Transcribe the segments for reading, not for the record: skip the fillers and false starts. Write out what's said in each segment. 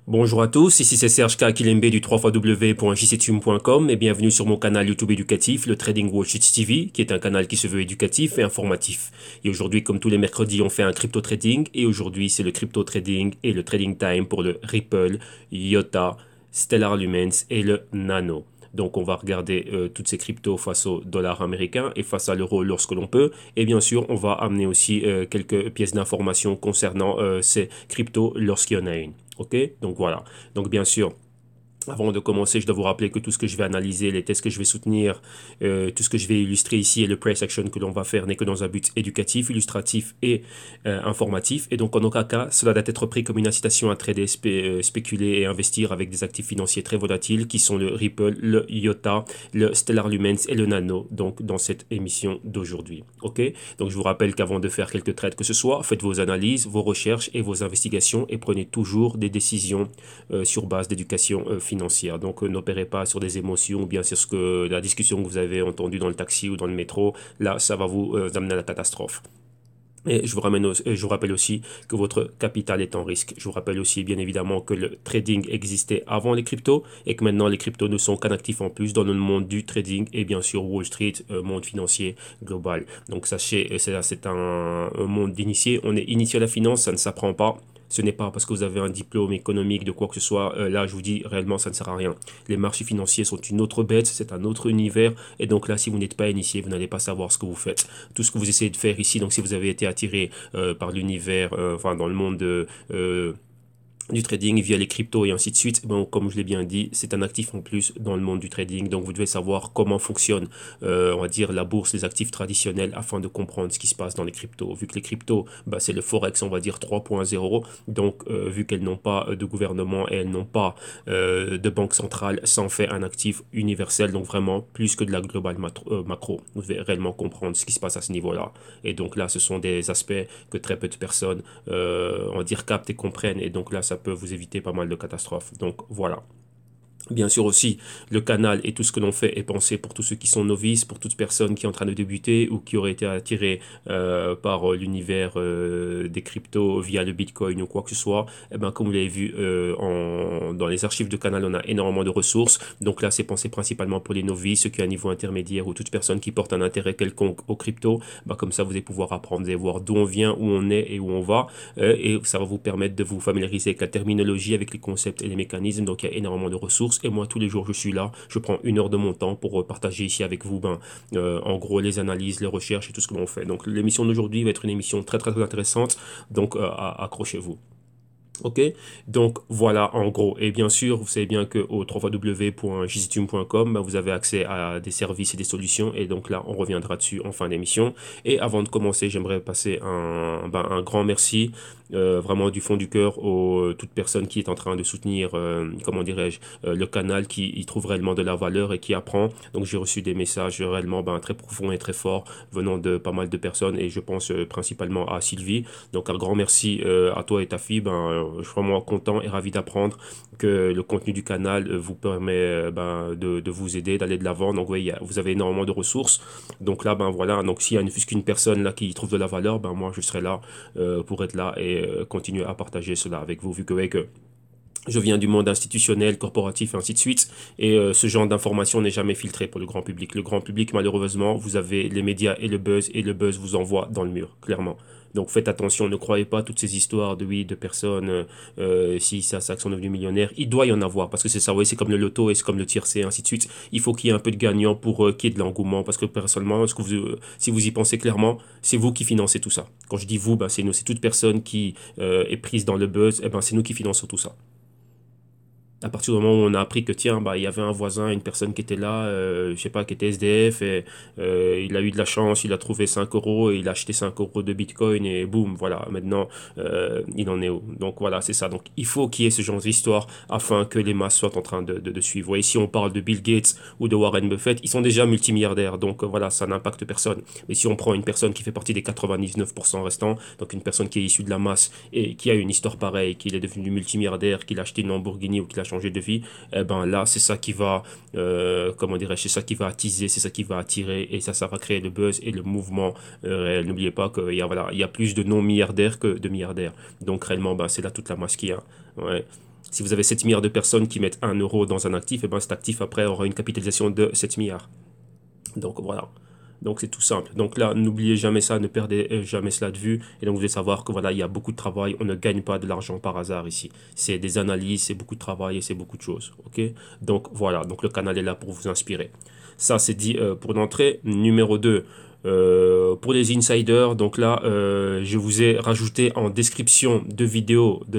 Bonjour à tous, ici c'est Serge K. Kilembe du 3xw.jctum.com et bienvenue sur mon canal YouTube éducatif, le Trading Watch TV, qui est un canal qui se veut éducatif et informatif. Et aujourd'hui, comme tous les mercredis, on fait un crypto trading et aujourd'hui c'est le crypto trading et le trading time pour le Ripple, IOTA, Stellar Lumens et le Nano. Donc on va regarder toutes ces cryptos face au dollar américain et face à l'euro lorsque l'on peut. Et bien sûr, on va amener aussi quelques pièces d'information concernant ces cryptos lorsqu'il y en a une. Ok, donc voilà. Donc bien sûr, avant de commencer, je dois vous rappeler que tout ce que je vais analyser, les tests que je vais soutenir, tout ce que je vais illustrer ici et le price action que l'on va faire n'est que dans un but éducatif, illustratif et informatif. Et donc en aucun cas, cela doit être pris comme une incitation à trader, spéculer et investir avec des actifs financiers très volatiles qui sont le Ripple, le IOTA, le Stellar Lumens et le Nano, donc dans cette émission d'aujourd'hui. Ok. Donc je vous rappelle qu'avant de faire quelques trades que ce soit, faites vos analyses, vos recherches et vos investigations et prenez toujours des décisions sur base d'éducation financière. Donc n'opérez pas sur des émotions ou bien sur ce que la discussion que vous avez entendue dans le taxi ou dans le métro. Là, ça va vous amener à la catastrophe. Et je vous rappelle aussi que votre capital est en risque. Je vous rappelle aussi bien évidemment que le trading existait avant les cryptos et que maintenant les cryptos ne sont qu'un actif en plus dans le monde du trading et bien sûr Wall Street, monde financier global. Donc sachez, c'est un monde d'initiés. On est initié à la finance, ça ne s'apprend pas. Ce n'est pas parce que vous avez un diplôme économique de quoi que ce soit. Là, je vous dis, réellement, ça ne sert à rien. Les marchés financiers sont une autre bête, c'est un autre univers. Et donc là, si vous n'êtes pas initié, vous n'allez pas savoir ce que vous faites. Tout ce que vous essayez de faire ici, donc si vous avez été attiré par l'univers, enfin dans le monde du trading via les cryptos et ainsi de suite, bon, comme je l'ai bien dit, c'est un actif en plus dans le monde du trading. Donc vous devez savoir comment fonctionne, on va dire, la bourse, les actifs traditionnels afin de comprendre ce qui se passe dans les cryptos. Vu que les cryptos, bah, c'est le Forex, on va dire 3.0. Donc vu qu'elles n'ont pas de gouvernement et elles n'ont pas de banque centrale, ça en fait un actif universel. Donc vraiment plus que de la global macro. Vous devez réellement comprendre ce qui se passe à ce niveau-là. Et donc là, ce sont des aspects que très peu de personnes, on va dire, captent et comprennent. Et donc là, ça peut vous éviter pas mal de catastrophes. Donc voilà. Bien sûr aussi, le canal et tout ce que l'on fait est pensé pour tous ceux qui sont novices, pour toute personne qui est en train de débuter ou qui aurait été attirée par l'univers des cryptos via le Bitcoin ou quoi que ce soit. Eh ben, comme vous l'avez vu dans les archives de canal, on a énormément de ressources. Donc là, c'est pensé principalement pour les novices, ceux qui ont un niveau intermédiaire ou toute personne qui porte un intérêt quelconque aux cryptos. Bah, comme ça, vous allez pouvoir apprendre, vous allez voir d'où on vient, où on est et où on va. Et ça va vous permettre de vous familiariser avec la terminologie, avec les concepts et les mécanismes. Donc il y a énormément de ressources. Et moi, tous les jours, je suis là. Je prends 1 heure de mon temps pour partager ici avec vous, en gros, les analyses, les recherches et tout ce que l'on fait. Donc, l'émission d'aujourd'hui va être une émission très, très, très intéressante. Donc, accrochez-vous. Ok, donc voilà en gros. Et bien sûr, vous savez bien que au www.jctum.com, vous avez accès à des services et des solutions. Et donc là, on reviendra dessus en fin d'émission. Et avant de commencer, j'aimerais passer un grand merci, vraiment du fond du cœur, aux toute personne qui est en train de soutenir, comment dirais-je, le canal, qui y trouve réellement de la valeur et qui apprend. Donc j'ai reçu des messages réellement très profonds et très forts venant de pas mal de personnes. Et je pense principalement à Sylvie. Donc un grand merci à toi et ta fille. Je suis vraiment content et ravi d'apprendre que le contenu du canal vous permet de vous aider, d'aller de l'avant. Donc oui, vous avez énormément de ressources. Donc là, voilà. Donc s'il y a ne fût qu'une personne là qui trouve de la valeur, moi je serai là pour être là et continuer à partager cela avec vous, vu que, ouais, que je viens du monde institutionnel, corporatif et ainsi de suite. Et ce genre d'information n'est jamais filtré pour le grand public. Le grand public, malheureusement, vous avez les médias et le buzz vous envoie dans le mur, clairement. Donc faites attention, ne croyez pas toutes ces histoires de oui, de personnes, si ça, qui sont devenus millionnaires. Il doit y en avoir, parce que c'est ça, oui, c'est comme le loto et c'est comme le tiercé, ainsi de suite. Il faut qu'il y ait un peu de gagnant pour qu'il y ait de l'engouement, parce que personnellement, si vous y pensez clairement, c'est vous qui financez tout ça. Quand je dis vous, c'est nous, c'est toute personne qui est prise dans le buzz, c'est nous qui finançons tout ça. À partir du moment où on a appris que tiens, il y avait un voisin, une personne qui était là, je sais pas, qui était SDF, et il a eu de la chance, il a trouvé 5 euros et il a acheté 5 euros de Bitcoin et boum, voilà, maintenant il en est où. Donc voilà, c'est ça. Donc il faut qu'il y ait ce genre d'histoire afin que les masses soient en train de suivre. Et si on parle de Bill Gates ou de Warren Buffett, ils sont déjà multimilliardaires, donc voilà, ça n'impacte personne. Mais si on prend une personne qui fait partie des 99% restants, donc une personne qui est issue de la masse et qui a une histoire pareille, qu'il est devenu multimilliardaire, qu'il a acheté une Lamborghini ou qu'il a changé de vie, eh ben là, c'est ça qui va, comment dirais-je, c'est ça qui va attiser, c'est ça qui va attirer, et ça va créer le buzz et le mouvement réel. N'oubliez pas qu'il y a, voilà, il y a plus de non-milliardaires que de milliardaires. Donc réellement, c'est là toute la masse qu'il y a. Ouais. Si vous avez 7 milliards de personnes qui mettent 1 euro dans un actif, et ben cet actif après aura une capitalisation de 7 milliards. Donc voilà. Donc c'est tout simple. Donc là, n'oubliez jamais ça, ne perdez jamais cela de vue. Et donc vous devez savoir que voilà, il y a beaucoup de travail. On ne gagne pas de l'argent par hasard ici. C'est des analyses, c'est beaucoup de travail et c'est beaucoup de choses. Ok. Donc voilà. Donc le canal est là pour vous inspirer. Ça c'est dit pour l'entrée. Numéro 2. Pour les insiders, donc là, je vous ai rajouté en description de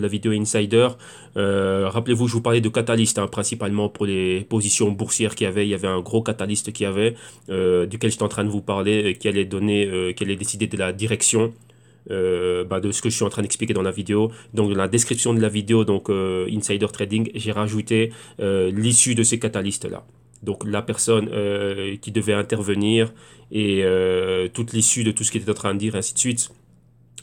la vidéo insider. Rappelez-vous, je vous parlais de catalyste, hein, principalement pour les positions boursières qu'il y avait. Il y avait un gros catalyste qui avait, duquel j'étais en train de vous parler, qui allait donner, qui allait décider de la direction. De ce que je suis en train d'expliquer dans la vidéo. Donc dans la description de la vidéo, donc Insider Trading, j'ai rajouté l'issue de ces catalystes là. Donc la personne qui devait intervenir et toute l'issue de tout ce qu'il était en train de dire, ainsi de suite.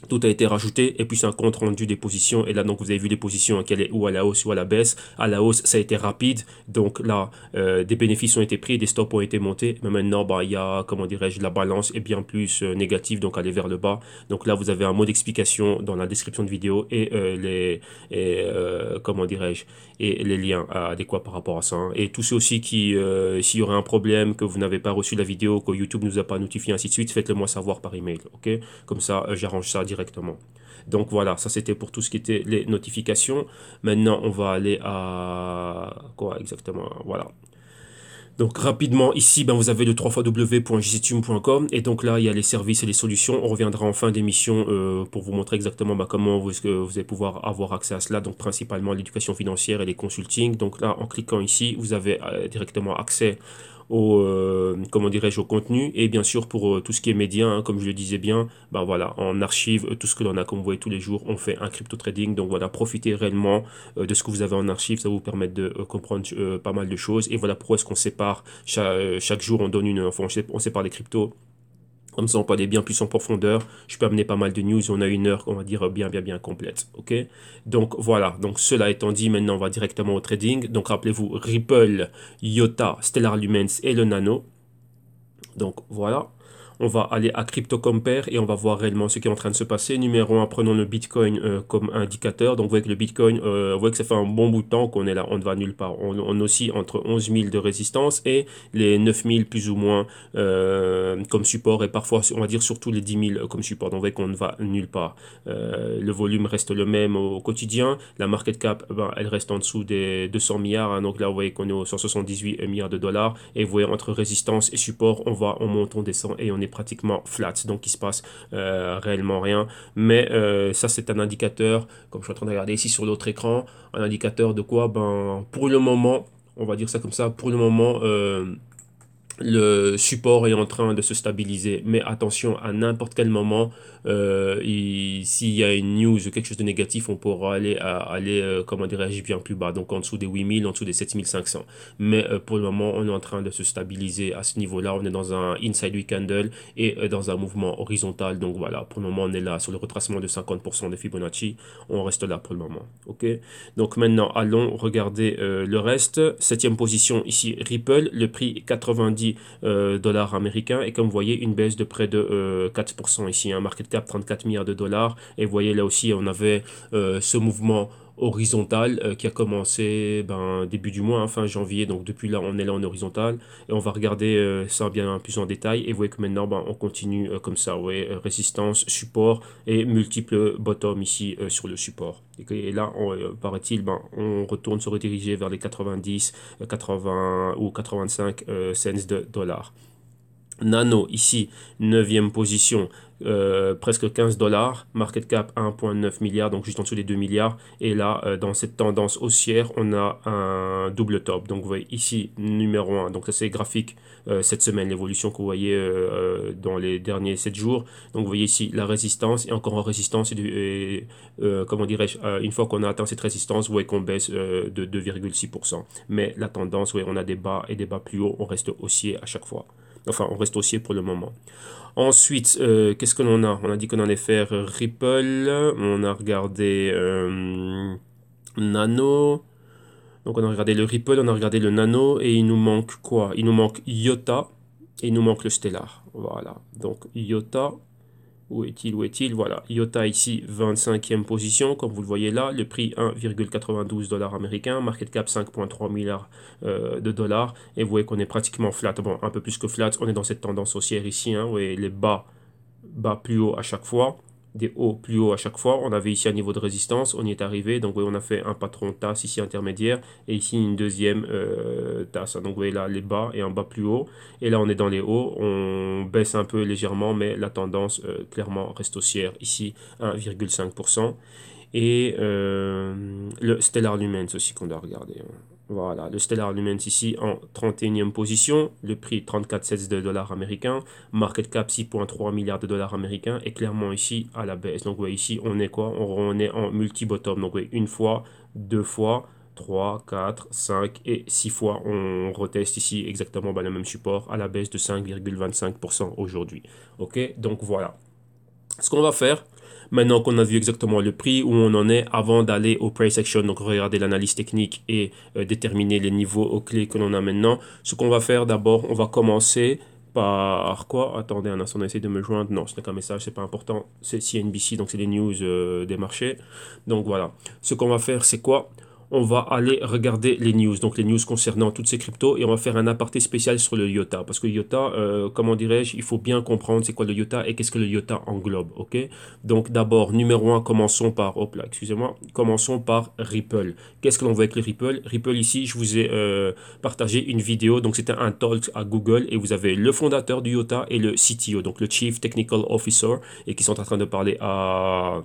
Tout a été rajouté et puis c'est un compte rendu des positions. Et là, donc, vous avez vu les positions qu'elle est ou à la hausse ou à la baisse. À la hausse, ça a été rapide. Donc là, des bénéfices ont été pris, des stops ont été montés. Mais maintenant, il y a, comment dirais-je, la balance est bien plus négative, donc aller vers le bas. Donc là, vous avez un mot d'explication dans la description de vidéo et comment dirais-je, et les liens adéquats par rapport à ça. Hein. Et tous ceux aussi qui, s'il y aurait un problème, que vous n'avez pas reçu la vidéo, que YouTube ne nous a pas notifié, ainsi de suite, faites-le moi savoir par email. Ok? Comme ça, j'arrange ça directement. Donc voilà, ça c'était pour tout ce qui était les notifications. Maintenant, on va aller à quoi exactement? Voilà. Donc rapidement, ici, vous avez le 3xw.jctube.com et donc là, il y a les services et les solutions. On reviendra en fin d'émission pour vous montrer exactement comment vous allez pouvoir avoir accès à cela. Donc principalement l'éducation financière et les consultings. Donc là, en cliquant ici, vous avez directement accès au comment dirais-je, au contenu et bien sûr pour tout ce qui est média, hein, comme je le disais bien, voilà, en archive tout ce que l'on a, comme vous voyez tous les jours on fait un crypto trading. Donc voilà, profitez réellement de ce que vous avez en archive, ça va vous permettre de comprendre pas mal de choses. Et voilà pourquoi est-ce qu'on sépare chaque jour, on donne on sépare les cryptos. Comme ça, on peut aller bien plus en profondeur. Je peux amener pas mal de news. On a une heure, on va dire, bien complète. Ok. Donc, voilà. Donc, cela étant dit, maintenant, on va directement au trading. Donc, rappelez-vous, Ripple, IOTA, Stellar Lumens et le Nano. Donc, voilà. On va aller à Crypto Compare et on va voir réellement ce qui est en train de se passer. Numéro 1, prenons le Bitcoin comme indicateur. Donc vous voyez que le Bitcoin, vous voyez que ça fait un bon bout de temps qu'on est là, on ne va nulle part. On oscille entre 11 000 de résistance et les 9 000 plus ou moins comme support et parfois on va dire surtout les 10 000 comme support. Donc vous voyez qu'on ne va nulle part. Le volume reste le même au quotidien. La market cap, elle reste en dessous des 200 milliards. Hein. Donc là vous voyez qu'on est aux 178 milliards de dollars. Et vous voyez entre résistance et support, on monte, on descend et on est pratiquement flat, donc il se passe réellement rien, mais ça c'est un indicateur, comme je suis en train de regarder ici sur l'autre écran, un indicateur de quoi? Pour le moment, on va dire ça comme ça, pour le moment le support est en train de se stabiliser, mais attention, à n'importe quel moment, s'il y a une news ou quelque chose de négatif, on pourra aller comment dirais-je, bien plus bas, donc en dessous des 8000, en dessous des 7500. Mais pour le moment, on est en train de se stabiliser à ce niveau-là. On est dans un inside week candle et dans un mouvement horizontal. Donc voilà, pour le moment, on est là sur le retracement de 50% de Fibonacci. On reste là pour le moment. Ok. Donc maintenant, allons regarder le reste. 7e position ici, Ripple, le prix 90 dollars américains et comme vous voyez une baisse de près de 4% ici, un market cap 34 milliards de dollars et vous voyez là aussi on avait ce mouvement horizontal qui a commencé début du mois, fin janvier, donc depuis là on est là en horizontal et on va regarder ça bien plus en détail et vous voyez que maintenant on continue comme ça, vous voyez, résistance, support et multiples bottom ici sur le support et là paraît-il on retourne se rediriger vers les 90, 80 ou 85 cents de dollars. Nano, ici, 9e position, presque 15 dollars, market cap 1,9 milliard, donc juste en dessous des 2 milliards. Et là, dans cette tendance haussière, on a un double top. Donc vous voyez ici, numéro 1, donc ça c'est graphique cette semaine, l'évolution que vous voyez dans les derniers 7 jours. Donc vous voyez ici la résistance, et encore en résistance, comment dirais-je, une fois qu'on a atteint cette résistance, vous voyez qu'on baisse de 2,6%. Mais la tendance, vous voyez, on a des bas et des bas plus hauts, on reste haussier à chaque fois. Enfin, on reste haussier pour le moment. Ensuite, qu'est-ce que l'on a? On a dit qu'on allait faire Ripple. On a regardé Nano. Donc, on a regardé le Ripple, on a regardé le Nano. Et il nous manque quoi? Il nous manque IOTA. Et il nous manque le Stellar. Voilà. Donc, IOTA. Où est-il? Où est-il? Voilà, IOTA ici, 25e position, comme vous le voyez là, le prix 1,92 dollars américains, market cap 5,3 milliards de dollars, et vous voyez qu'on est pratiquement flat, bon, un peu plus que flat, on est dans cette tendance haussière ici, hein, vous voyez les bas plus haut à chaque fois, des hauts plus hauts à chaque fois. On avait ici un niveau de résistance, on y est arrivé. Donc, vous voyez, on a fait un patron tasse ici intermédiaire et ici une deuxième tasse. Donc, vous voyez là les bas et un bas plus haut. Et là, on est dans les hauts. On baisse un peu légèrement, mais la tendance clairement reste haussière. Ici, 1,5%. Et le Stellar Lumens aussi qu'on doit regarder. Voilà, le Stellar Lumens ici en 31e position, le prix 34,7 de dollars américains, market cap 6,3 milliards de dollars américains et clairement ici à la baisse. Donc vous voyez ici on est quoi? On est en multi-bottom. Donc vous voyez une fois, deux fois, 3, 4, 5 et 6 fois. On reteste ici exactement le même support à la baisse de 5,25% aujourd'hui. Ok, donc voilà. Ce qu'on va faire, maintenant qu'on a vu exactement le prix, où on en est avant d'aller au price action, donc regarder l'analyse technique et déterminer les niveaux aux clés que l'on a maintenant. Ce qu'on va faire d'abord, on va commencer par quoi? Attendez un instant, on essaie de me joindre. Non, ce n'est qu'un message, c'est pas important. C'est CNBC, donc c'est les news des marchés. Donc voilà. Ce qu'on va faire, c'est quoi? On va aller regarder les news, donc les news concernant toutes ces cryptos, et on va faire un aparté spécial sur le IOTA, parce que IOTA, comment dirais-je, il faut bien comprendre c'est quoi le IOTA et qu'est-ce que le IOTA englobe, ok? Donc d'abord, numéro un, commençons par, hop là, excusez-moi, commençons par Ripple. Qu'est-ce que l'on voit avec le Ripple? Ripple ici, je vous ai partagé une vidéo, donc c'était un talk à Google, et vous avez le fondateur du IOTA et le CTO, donc le Chief Technical Officer, et qui sont en train de parler à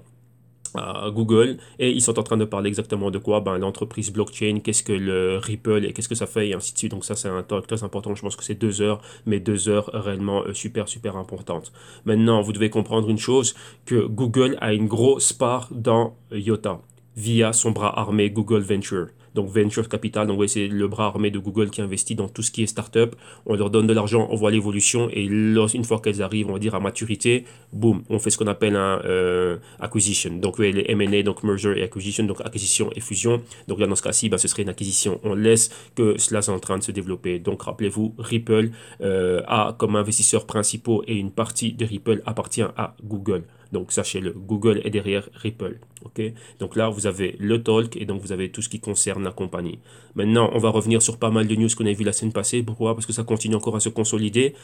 Google et ils sont en train de parler exactement de quoi l'entreprise blockchain, qu'est-ce que le Ripple et qu'est-ce que ça fait et ainsi de suite. Donc ça c'est un talk très important, je pense que c'est 2 heures, mais 2 heures réellement super importantes. Maintenant vous devez comprendre une chose, que Google a une grosse part dans IOTA via son bras armé Google Venture. Donc Venture Capital, donc c'est le bras armé de Google qui investit dans tout ce qui est startup. On leur donne de l'argent, on voit l'évolution et une fois qu'elles arrivent, on va dire à maturité, boum, on fait ce qu'on appelle un acquisition. Donc les M&A, donc merger et acquisition, donc acquisition et fusion. Donc là dans ce cas-ci, ce serait une acquisition. On laisse que cela soit en train de se développer. Donc rappelez-vous, Ripple a comme investisseurs principaux et une partie de Ripple appartient à Google. Donc sachez-le, Google est derrière Ripple. Okay, donc là, vous avez le talk et donc vous avez tout ce qui concerne la compagnie. Maintenant, on va revenir sur pas mal de news qu'on a vu la semaine passée. Pourquoi? Parce que ça continue encore à se consolider.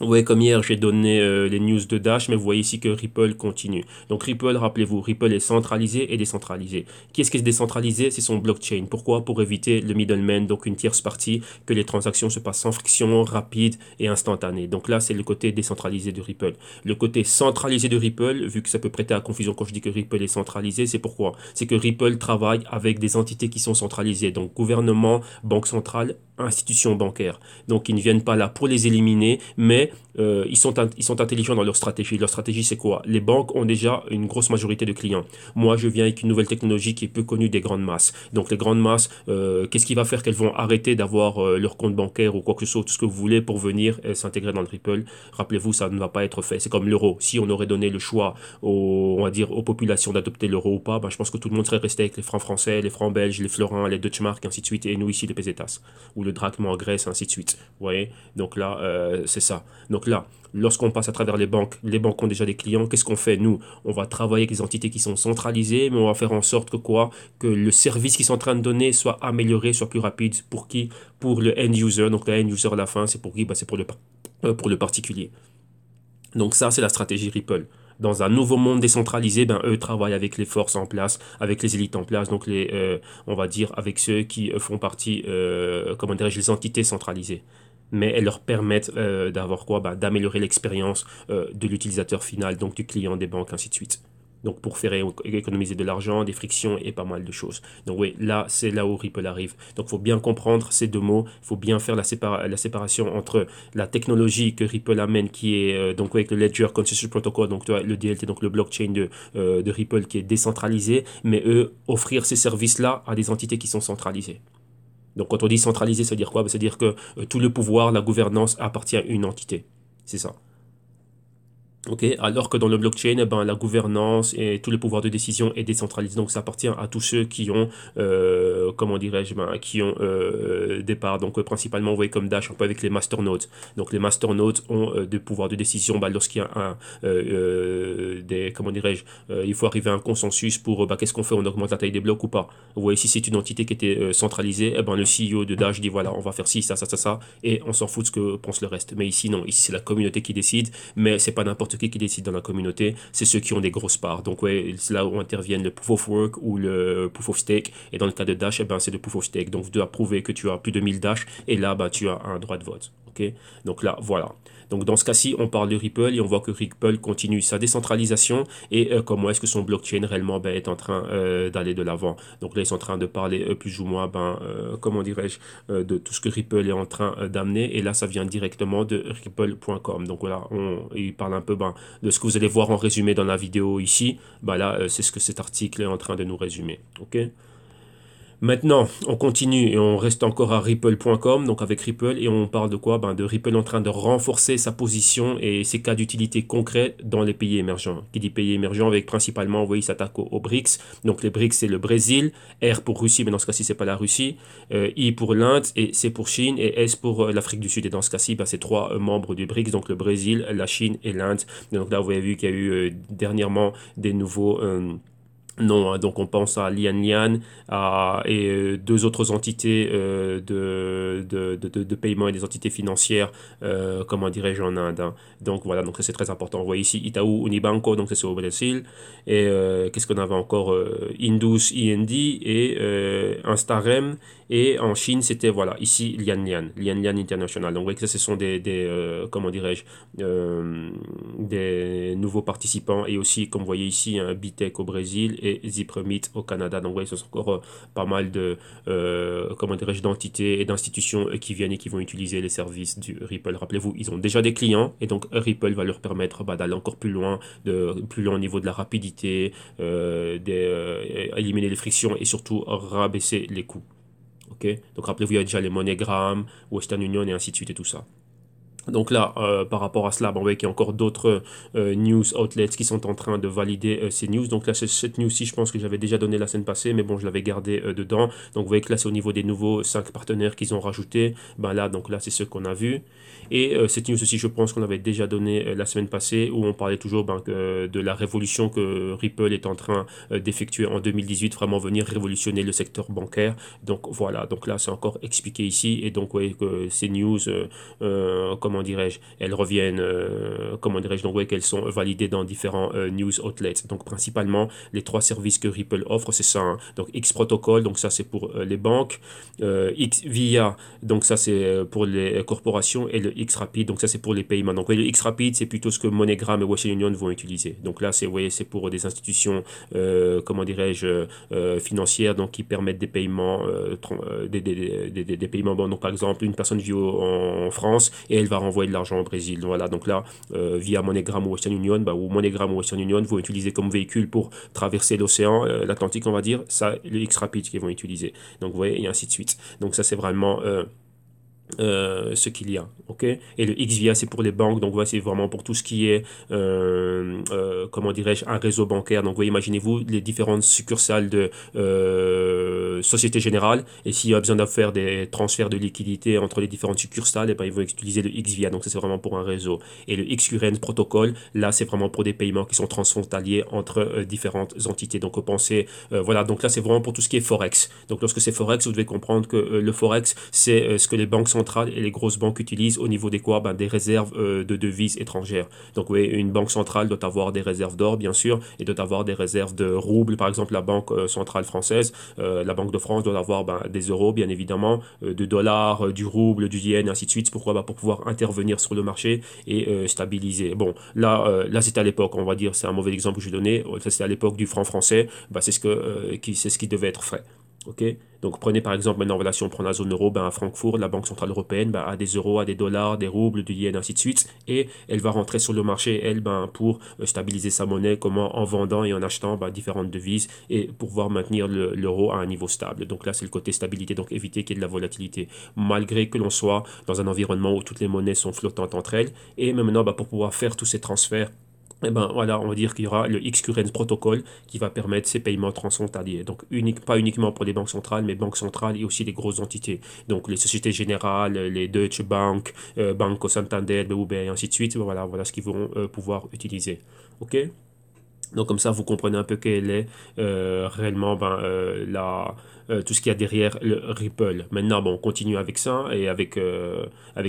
Ouais, comme hier, j'ai donné les news de Dash, mais vous voyez ici que Ripple continue. Donc Ripple, rappelez-vous, Ripple est centralisé et décentralisé. Qu'est-ce qui est décentralisé? C'est son blockchain. Pourquoi? Pour éviter le middleman, donc une tierce partie, que les transactions se passent sans friction, rapide et instantanée. Donc là, c'est le côté décentralisé de Ripple. Le côté centralisé de Ripple, vu que ça peut prêter à confusion quand je dis que Ripple est centralisé, c'est pourquoi? C'est que Ripple travaille avec des entités qui sont centralisées, donc gouvernement, banque centrale, institutions bancaires. Donc ils ne viennent pas là pour les éliminer, mais ils sont intelligents dans leur stratégie. Leur stratégie, c'est quoi? Les banques ont déjà une grosse majorité de clients. Moi, je viens avec une nouvelle technologie qui est peu connue des grandes masses. Donc les grandes masses, qu'est-ce qui va faire qu'elles vont arrêter d'avoir leur compte bancaire ou quoi que ce soit, tout ce que vous voulez pour venir s'intégrer dans le Ripple? Rappelez-vous, ça ne va pas être fait. C'est comme l'euro. Si on aurait donné le choix on va dire, aux populations d'adopter l'euro ou pas, je pense que tout le monde serait resté avec les francs français, les francs belges, les florins, les Deutschmark, ainsi de suite, et nous ici les pesetas, ou le drachme en Grèce, ainsi de suite. Vous voyez? Donc là, c'est ça. Donc là, lorsqu'on passe à travers les banques ont déjà des clients. Qu'est-ce qu'on fait? Nous, on va travailler avec les entités qui sont centralisées, mais on va faire en sorte que quoi? Que le service qu'ils sont en train de donner soit amélioré, soit plus rapide. Pour qui? Pour le end user. Donc le end user à la fin, c'est pour qui? C'est pour le particulier. Donc ça, c'est la stratégie Ripple. Dans un nouveau monde décentralisé, eux travaillent avec les forces en place, avec les élites en place, donc on va dire avec ceux qui font partie, comment dirais-je, les entités centralisées. Mais elles leur permettent d'avoir quoi? D'améliorer l'expérience de l'utilisateur final, donc du client des banques, ainsi de suite. Donc pour faire économiser de l'argent, des frictions et pas mal de choses. Donc oui, là, c'est là où Ripple arrive. Donc il faut bien comprendre ces deux mots. Il faut bien faire la séparation entre la technologie que Ripple amène, qui est donc avec le Ledger Consensus Protocol, donc le DLT, donc le blockchain de Ripple qui est décentralisé, mais eux, offrir ces services-là à des entités qui sont centralisées. Donc quand on dit centralisé, ça veut dire quoi? Ça veut dire que tout le pouvoir, la gouvernance appartient à une entité. C'est ça. Ok, alors que dans le blockchain, eh ben, la gouvernance et tous les pouvoirs de décision est décentralisé. Donc ça appartient à tous ceux qui ont, comment dirais-je, ben, qui ont des parts. Donc principalement, vous voyez comme Dash, un peu avec les masternodes. Donc les masternodes ont des pouvoirs de décision ben, lorsqu'il y a des, comment dirais-je, il faut arriver à un consensus pour qu'est-ce qu'on fait, on augmente la taille des blocs ou pas. Vous voyez, si c'est une entité qui était centralisée, eh ben, le CEO de Dash dit voilà, on va faire ci, ça, et on s'en fout de ce que pense le reste. Mais ici, non, ici c'est la communauté qui décide, mais c'est pas n'importe qui décide dans la communauté, c'est ceux qui ont des grosses parts. Donc ouais, c'est là où interviennent le proof of work ou le proof of stake. Et dans le cas de Dash, eh ben, c'est le proof of stake. Donc tu dois prouver que tu as plus de 1000 Dash et là, ben, tu as un droit de vote. Okay, donc là, voilà. Donc dans ce cas-ci, on parle de Ripple et on voit que Ripple continue sa décentralisation et comment est-ce que son blockchain réellement ben, est en train d'aller de l'avant. Donc là, ils sont en train de parler plus ou moins, ben, comment dirais-je, de tout ce que Ripple est en train d'amener. Et là, ça vient directement de ripple.com. Donc voilà, il parle un peu ben, de ce que vous allez voir en résumé dans la vidéo ici. Ben là, c'est ce que cet article est en train de nous résumer. Ok. Maintenant, on continue et on reste encore à ripple.com, donc avec Ripple, et on parle de quoi? Ben, de Ripple en train de renforcer sa position et ses cas d'utilité concrets dans les pays émergents. Qui dit pays émergents, avec principalement, vous voyez, il s'attaque aux BRICS. Donc les BRICS, c'est le Brésil, R pour Russie, mais dans ce cas-ci, c'est pas la Russie, I pour l'Inde, et C pour Chine, et S pour l'Afrique du Sud. Et dans ce cas-ci, ben, c'est trois membres du BRICS, donc le Brésil, la Chine et l'Inde. Donc là, vous avez vu qu'il y a eu dernièrement des nouveaux... non, hein, donc on pense à Lian Lian et deux autres entités de paiement et des entités financières, comment dirais-je, en Inde. Hein. Donc voilà, donc ça c'est très important. Vous voyez ici Itaú Unibanco, donc c'est au Brésil. Et qu'est-ce qu'on avait encore Indus IND et Instarem. Et en Chine, c'était voilà, ici Lian Lian, Lian Lian International. Donc vous voyez que ça ce sont des comment dirais-je, des nouveaux participants et aussi, comme vous voyez ici, un Bitech au Brésil et Zipremit au Canada. Donc, vous voyez, ce sont encore pas mal de, comment dirais-je, d'entités et d'institutions qui viennent et qui vont utiliser les services du Ripple. Rappelez-vous, ils ont déjà des clients et donc Ripple va leur permettre bah, d'aller encore plus loin au niveau de la rapidité, éliminer les frictions et surtout rabaisser les coûts. Okay, donc, rappelez-vous, il y a déjà les MoneyGram, Western Union et ainsi de suite et tout ça. Donc là, par rapport à cela, bon, on voit qu'il y a encore d'autres news outlets qui sont en train de valider ces news. Donc là, cette news-ci, je pense que j'avais déjà donné la semaine passée, mais bon, je l'avais gardé dedans. Donc vous voyez que là, c'est au niveau des nouveaux 5 partenaires qu'ils ont rajoutés. Ben là, donc là, c'est ce qu'on a vu. Et cette news aussi, je pense qu'on avait déjà donné la semaine passée, où on parlait toujours ben, de la révolution que Ripple est en train d'effectuer en 2018, vraiment venir révolutionner le secteur bancaire. Donc voilà, donc là, c'est encore expliqué ici. Et donc, vous voyez que ces news, comment dirais-je, elles reviennent, comment dirais-je, donc, vous voyez qu'elles sont validées dans différents news outlets. Donc principalement, les trois services que Ripple offre, c'est ça. Hein. Donc X Protocol, donc ça c'est pour les banques. XVIA, donc ça c'est pour les corporations. Et le X Rapid, donc ça c'est pour les paiements. Donc le X Rapid, c'est plutôt ce que MoneyGram et Western Union vont utiliser. Donc là, c'est, vous voyez, c'est pour des institutions, comment dirais-je, financières, donc qui permettent des paiements, des paiements. Bon, donc par exemple, une personne vit en France et elle va renvoyer de l'argent au Brésil. Voilà, donc là, via MoneyGram ou Western Union, bah, ou MoneyGram ou Western Union vont utiliser comme véhicule pour traverser l'océan, l'Atlantique, on va dire, ça, le X Rapid qu'ils vont utiliser. Donc vous voyez, et ainsi de suite. Donc ça, c'est vraiment ce qu'il y a, ok. Et le XVIA c'est pour les banques, donc voilà, c'est vraiment pour tout ce qui est comment dirais-je, un réseau bancaire. Donc vous voyez, imaginez-vous les différentes succursales de Société Générale, et s'il y a besoin de faire des transferts de liquidités entre les différentes succursales, et ben ils vont utiliser le XVIA, donc ça c'est vraiment pour un réseau. Et le XQRN protocole, là c'est vraiment pour des paiements qui sont transfrontaliers entre différentes entités. Donc vous pensez, voilà, donc là c'est vraiment pour tout ce qui est Forex. Donc lorsque c'est Forex, vous devez comprendre que le Forex c'est ce que les banques centrales et les grosses banques utilisent au niveau des quoi? Ben, des réserves de devises étrangères. Donc oui, une banque centrale doit avoir des réserves d'or, bien sûr, et doit avoir des réserves de roubles. Par exemple, la banque centrale française, la Banque de France doit avoir ben, des euros, bien évidemment, de dollars, du rouble, du yen, ainsi de suite. Pourquoi? Ben, pour pouvoir intervenir sur le marché et stabiliser. Bon, là c'était à l'époque, on va dire, c'est un mauvais exemple que je vais donner. Ça, c'était à l'époque du franc français. Ben, c'est ce qui devait être fait. Okay, donc prenez par exemple maintenant, voilà, si on prend la zone euro, ben à Francfort, la Banque Centrale Européenne ben, a des euros, a des dollars, des roubles, du yen, ainsi de suite, et elle va rentrer sur le marché, elle, ben, pour stabiliser sa monnaie, comment en vendant et en achetant ben, différentes devises, et pour pouvoir maintenir l'euro à un niveau stable. Donc là, c'est le côté stabilité, donc éviter qu'il y ait de la volatilité, malgré que l'on soit dans un environnement où toutes les monnaies sont flottantes entre elles, et maintenant, ben, pour pouvoir faire tous ces transferts Et ben voilà, on va dire qu'il y aura le Xcurrent Protocol qui va permettre ces paiements transfrontaliers. Donc pas uniquement pour les banques centrales, mais banques centrales et aussi les grosses entités. Donc les Sociétés Générales, les Deutsche Bank, Banco Santander, BUB et ainsi de suite. Voilà ce qu'ils vont pouvoir utiliser. Ok? Donc comme ça, vous comprenez un peu quelle est réellement tout ce qu'il y a derrière le Ripple. Maintenant, bon, on continue avec ça et avec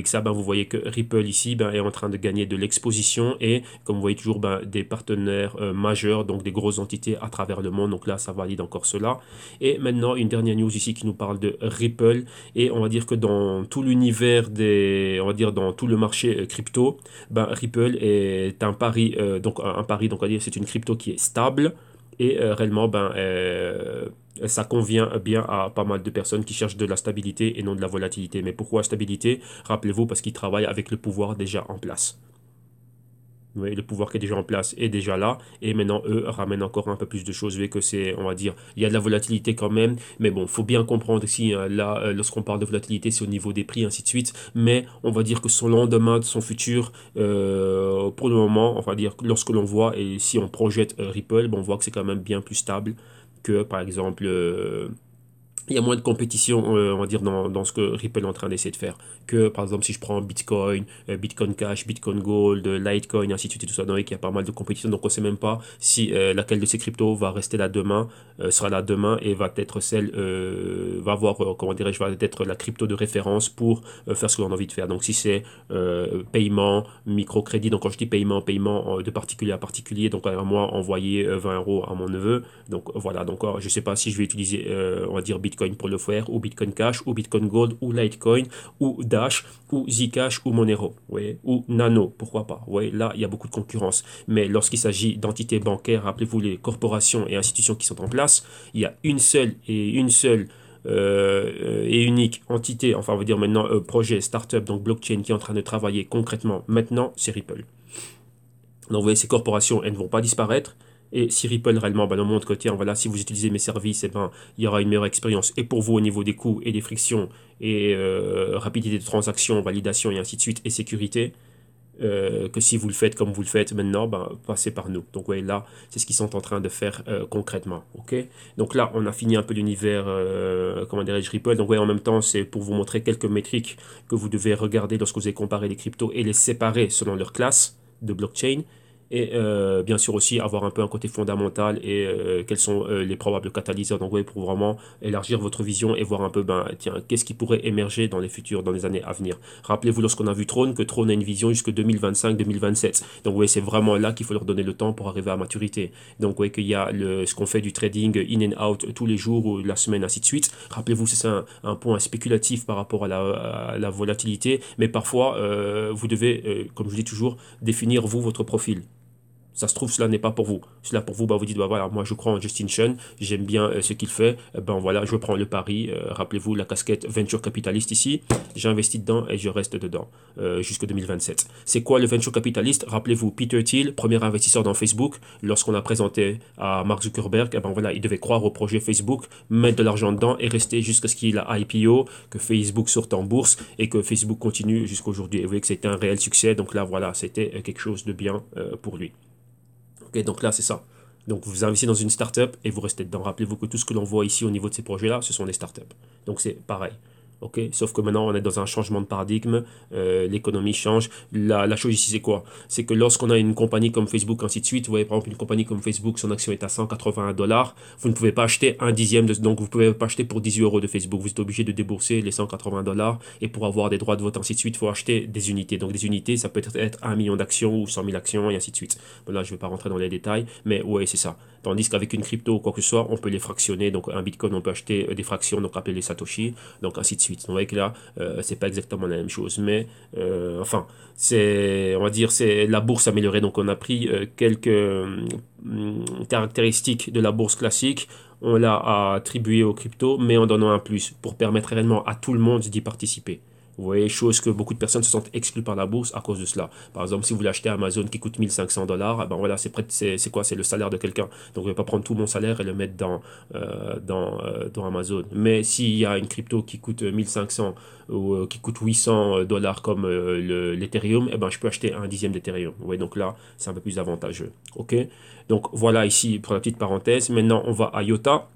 ça, ben, vous voyez que Ripple ici ben, est en train de gagner de l'exposition et comme vous voyez toujours ben, des partenaires majeurs, donc des grosses entités à travers le monde. Donc là, ça valide encore cela. Et maintenant, une dernière news ici qui nous parle de Ripple et on va dire que dans tout l'univers on va dire dans tout le marché crypto, ben, Ripple est un pari, donc un pari, donc on va dire c'est une crypto qui est stable et réellement ben, ça convient bien à pas mal de personnes qui cherchent de la stabilité et non de la volatilité. Mais pourquoi stabilité? Rappelez-vous parce qu'ils travaillent avec le pouvoir déjà en place. Oui, le pouvoir qui est déjà en place est déjà là. Et maintenant, eux ramènent encore un peu plus de choses. Vu que c'est, on va dire, il y a de la volatilité quand même. Mais bon, faut bien comprendre ici, hein, là, lorsqu'on parle de volatilité, c'est au niveau des prix, ainsi de suite. Mais on va dire que son lendemain, de son futur, pour le moment, on va dire, lorsque l'on voit, et si on projette Ripple, bon, on voit que c'est quand même bien plus stable que, par exemple, il y a moins de compétition, on va dire, dans ce que Ripple est en train d'essayer de faire. Que, par exemple, si je prends Bitcoin, Bitcoin Cash, Bitcoin Gold, Litecoin, ainsi de suite et tout ça, donc il y a pas mal de compétition. Donc on ne sait même pas si laquelle de ces cryptos va rester là demain, sera là demain et va être celle, va avoir, comment dirais-je, va être la crypto de référence pour faire ce qu'on a envie de faire. Donc si c'est paiement, microcrédit, donc quand je dis paiement de particulier à particulier, donc à moi envoyer 20 euros à mon neveu. Donc voilà, donc je ne sais pas si je vais utiliser, on va dire Bitcoin pour le faire, ou Bitcoin Cash, ou Bitcoin Gold, ou Litecoin, ou Dash, ou Zcash, ou Monero, ouais, ou Nano, pourquoi pas. Ouais, là, il y a beaucoup de concurrence. Mais lorsqu'il s'agit d'entités bancaires, rappelez-vous les corporations et institutions qui sont en place, il y a une seule et unique entité, enfin on va dire maintenant projet, startup, donc blockchain qui est en train de travailler concrètement maintenant, c'est Ripple. Donc vous voyez, ces corporations, elles ne vont pas disparaître. Et si Ripple réellement ben, nous montre que tiens, voilà, si vous utilisez mes services, eh ben, il y aura une meilleure expérience et pour vous au niveau des coûts et des frictions et rapidité de transaction, validation et ainsi de suite et sécurité, que si vous le faites comme vous le faites maintenant, ben, passez par nous. Donc ouais, là, c'est ce qu'ils sont en train de faire concrètement. Ok. Donc là, on a fini un peu l'univers, comment dirais-je, Ripple. Donc ouais, en même temps, c'est pour vous montrer quelques métriques que vous devez regarder lorsque vous allez comparer les cryptos et les séparer selon leur classe de blockchain. Et bien sûr aussi avoir un peu un côté fondamental et quels sont les probables catalyseurs. Donc ouais, pour vraiment élargir votre vision et voir un peu, ben, tiens, qu'est-ce qui pourrait émerger dans les futurs, dans les années à venir. Rappelez-vous lorsqu'on a vu Trône, que Trône a une vision jusque 2025-2027. Donc oui, c'est vraiment là qu'il faut leur donner le temps pour arriver à maturité. Donc oui, qu'il y a ce qu'on fait du trading in and out tous les jours ou la semaine, ainsi de suite. Rappelez-vous, c'est un point spéculatif par rapport à la volatilité, mais parfois, vous devez, comme je dis toujours, définir vous votre profil. Ça se trouve, cela n'est pas pour vous. Cela pour vous, bah, vous dites, bah, voilà, moi je crois en Justin Sun, j'aime bien ce qu'il fait, ben voilà, je prends le pari. Rappelez-vous la casquette venture capitaliste ici, j'investis dedans et je reste dedans jusqu'en 2027. C'est quoi le venture capitaliste? Rappelez-vous, Peter Thiel, premier investisseur dans Facebook, lorsqu'on a présenté à Mark Zuckerberg, ben voilà, il devait croire au projet Facebook, mettre de l'argent dedans et rester jusqu'à ce qu'il a IPO, que Facebook sorte en bourse et que Facebook continue jusqu'à aujourd'hui. Et vous voyez que c'était un réel succès, donc là voilà, c'était quelque chose de bien pour lui. Ok, donc là, c'est ça. Donc vous investissez dans une startup et vous restez dedans. Rappelez-vous que tout ce que l'on voit ici au niveau de ces projets-là, ce sont des startups. Donc c'est pareil. Ok, sauf que maintenant on est dans un changement de paradigme, l'économie change. La chose ici c'est quoi? C'est que lorsqu'on a une compagnie comme Facebook, ainsi de suite, vous voyez par exemple une compagnie comme Facebook, son action est à 180 dollars, vous ne pouvez pas acheter un dixième donc vous ne pouvez pas acheter pour 18 euros de Facebook, vous êtes obligé de débourser les 180 dollars et pour avoir des droits de vote, ainsi de suite, il faut acheter des unités. Donc des unités, ça peut être 1 million d'actions ou 100 000 actions et ainsi de suite. Bon, là je ne vais pas rentrer dans les détails, mais ouais, c'est ça. Tandis qu'avec une crypto ou quoi que ce soit, on peut les fractionner. Donc un bitcoin, on peut acheter des fractions, donc appeler les Satoshi, donc ainsi de suite. Donc, vous voyez que là, c'est pas exactement la même chose, mais enfin, on va dire, c'est la bourse améliorée. Donc on a pris quelques caractéristiques de la bourse classique, on l'a attribué aux cryptos, mais en donnant un plus pour permettre réellement à tout le monde d'y participer. Vous voyez, chose que beaucoup de personnes se sentent exclues par la bourse à cause de cela. Par exemple, si vous voulez acheter Amazon qui coûte 1500 $, ben voilà, c'est quoi? C'est le salaire de quelqu'un. Donc, je ne vais pas prendre tout mon salaire et le mettre dans Amazon. Mais s'il y a une crypto qui coûte 1500 ou qui coûte 800 $ comme l'Ethereum, eh ben, je peux acheter un dixième d'Ethereum. Vous voyez, donc là, c'est un peu plus avantageux. OK? Donc, voilà ici pour la petite parenthèse. Maintenant, on va à IOTA.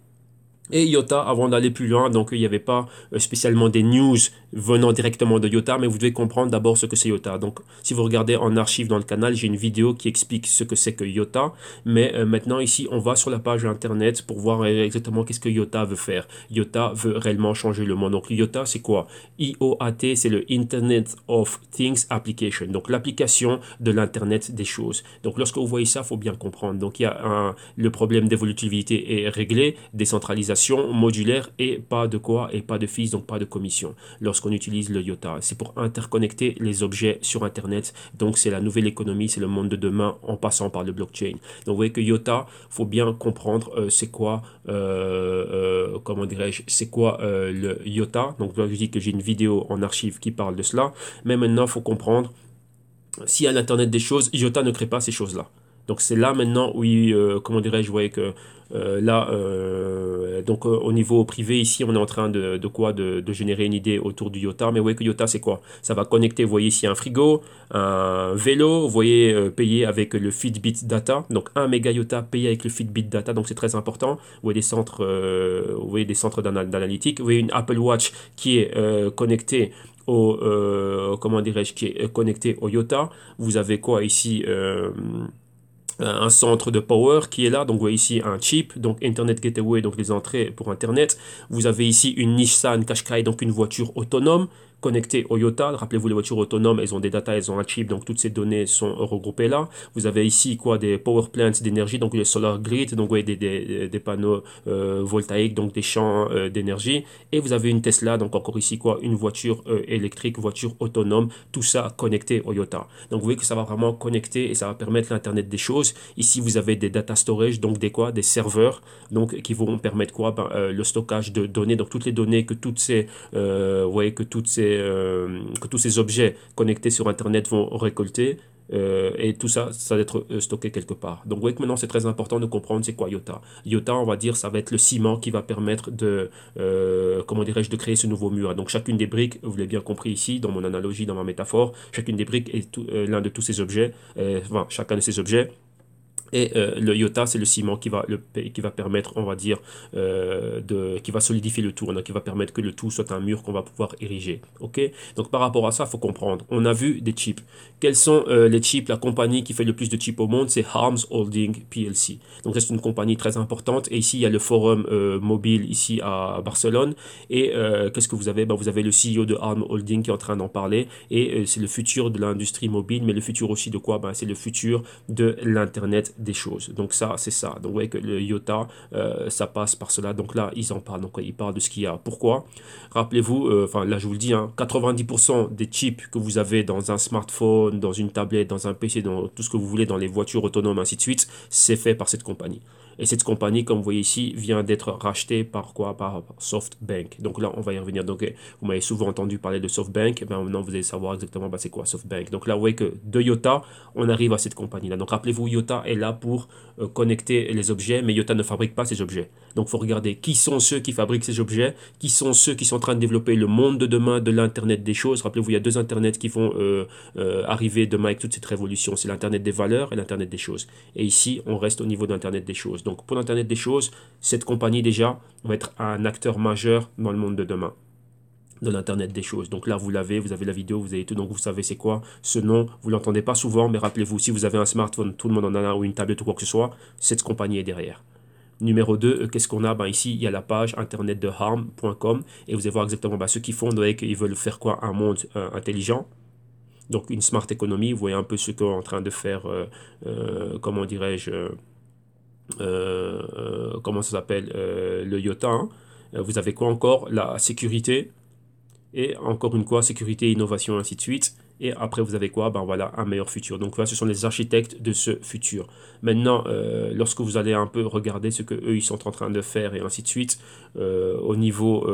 Et IOTA, avant d'aller plus loin, donc il n'y avait pas spécialement des news venant directement de IOTA, mais vous devez comprendre d'abord ce que c'est IOTA. Donc, si vous regardez en archive dans le canal, j'ai une vidéo qui explique ce que c'est que IOTA. Mais maintenant, ici, on va sur la page internet pour voir exactement qu'est-ce que IOTA veut faire. IOTA veut réellement changer le monde. Donc, IOTA, c'est quoi? IOAT, c'est le Internet of Things Application. Donc, l'application de l'Internet des choses. Donc, lorsque vous voyez ça, il faut bien comprendre. Donc, il y a le problème d'évolutivité est réglé, décentralisation modulaire et pas de quoi et pas de fees, donc pas de commission lorsqu'on utilise le IOTA. C'est pour interconnecter les objets sur Internet. Donc c'est la nouvelle économie, c'est le monde de demain en passant par le blockchain. Donc vous voyez que IOTA, faut bien comprendre c'est quoi, comment dirais-je, c'est quoi le IOTA. Donc je dis que j'ai une vidéo en archive qui parle de cela. Mais maintenant, il faut comprendre si à l'Internet des choses, IOTA ne crée pas ces choses-là. Donc c'est là maintenant où, comment dirais-je, vous voyez que là, donc au niveau privé, ici, on est en train de quoi de générer une idée autour du IOTA. Mais vous voyez que IOTA, c'est quoi? Ça va connecter, vous voyez ici, un frigo, un vélo, vous voyez, payé avec le Fitbit Data. Donc 1 méga IOTA payé avec le Fitbit Data, donc c'est très important. Vous voyez des centres d'analytique. Vous voyez une Apple Watch qui est connectée au, comment dirais-je, qui est connecté au IOTA. Vous avez quoi ici? Un centre de power qui est là. Donc, vous voyez ici un chip, donc Internet Gateway, donc les entrées pour Internet. Vous avez ici une Nissan Qashqai, donc une voiture autonome connectée au IOTA. Rappelez-vous, les voitures autonomes, elles ont des data, elles ont un chip, donc toutes ces données sont regroupées là. Vous avez ici quoi, des power plants d'énergie, donc les solar grid, donc vous voyez des panneaux voltaïques, donc des champs d'énergie. Et vous avez une Tesla, donc encore ici quoi, une voiture électrique, voiture autonome, tout ça connecté au IOTA. Donc vous voyez que ça va vraiment connecter et ça va permettre l'Internet des choses. Ici, vous avez des data storage, donc des serveurs, donc qui vont permettre quoi, le stockage de données, donc toutes les données que vous voyez que que tous ces objets connectés sur Internet vont récolter. Et tout ça, ça va être stocké quelque part. Donc, vous voyez que maintenant, c'est très important de comprendre c'est quoi IOTA. IOTA, on va dire, ça va être le ciment qui va permettre comment dirais-je, de créer ce nouveau mur. Donc, chacune des briques, vous l'avez bien compris ici, dans mon analogie, dans ma métaphore, chacune des briques est l'un de tous ces objets, enfin, chacun de ces objets. Et le IOTA, c'est le ciment qui va permettre, on va dire, qui va solidifier le tout, donc qui va permettre que le tout soit un mur qu'on va pouvoir ériger. Ok? Donc par rapport à ça, il faut comprendre. On a vu des chips. Quels sont les chips? La compagnie qui fait le plus de chips au monde, c'est Arm Holding PLC. Donc c'est une compagnie très importante. Et ici, il y a le forum mobile ici à Barcelone. Et qu'est-ce que vous avez? Vous avez le CEO de Arm Holding qui est en train d'en parler. Et c'est le futur de l'industrie mobile, mais le futur aussi de quoi? C'est le futur de l'Internet des choses. Donc ça, c'est ça. Donc vous voyez que le IOTA, ça passe par cela. Donc là, ils en parlent. Donc ils parlent de ce qu'il y a. Pourquoi? Rappelez-vous, enfin là je vous le dis, 90% des chips que vous avez dans un smartphone, dans une tablette, dans un PC, dans tout ce que vous voulez, dans les voitures autonomes, ainsi de suite, c'est fait par cette compagnie. Et cette compagnie, comme vous voyez ici, vient d'être rachetée par quoi? Par SoftBank. Donc là, on va y revenir. Donc vous m'avez souvent entendu parler de SoftBank. Maintenant, vous allez savoir exactement c'est quoi SoftBank. Donc là, vous voyez que de IOTA, on arrive à cette compagnie-là. Donc rappelez-vous, IOTA est là pour connecter les objets, mais IOTA ne fabrique pas ces objets. Donc il faut regarder qui sont ceux qui fabriquent ces objets, qui sont ceux qui sont en train de développer le monde de demain de l'Internet des choses. Rappelez-vous, il y a deux Internets qui vont arriver demain avec toute cette révolution. C'est l'Internet des valeurs et l'Internet des choses. Et ici, on reste au niveau d'Internet des choses. Donc pour l'Internet des choses, cette compagnie déjà va être un acteur majeur dans le monde de demain de l'Internet des choses. Donc là, vous avez la vidéo, vous avez tout, donc vous savez c'est quoi. Ce nom, vous l'entendez pas souvent, mais rappelez-vous, si vous avez un smartphone, tout le monde en a un, ou une tablette ou quoi que ce soit, cette compagnie est derrière. Numéro 2, qu'est-ce qu'on a? Ici, il y a la page internet de harm.com et vous allez voir exactement ce qu'ils font. Vous voyez qu'ils veulent faire quoi? Un monde intelligent. Donc une smart economy. Vous voyez un peu ce qu'est en train de faire, comment dirais-je, comment ça s'appelle, le IOTA. Vous avez quoi encore? La sécurité. Et encore une fois, sécurité, innovation, ainsi de suite. Et après, vous avez quoi? Ben voilà, un meilleur futur. Donc voilà, ce sont les architectes de ce futur. Maintenant, lorsque vous allez un peu regarder ce que eux ils sont en train de faire et ainsi de suite, au niveau,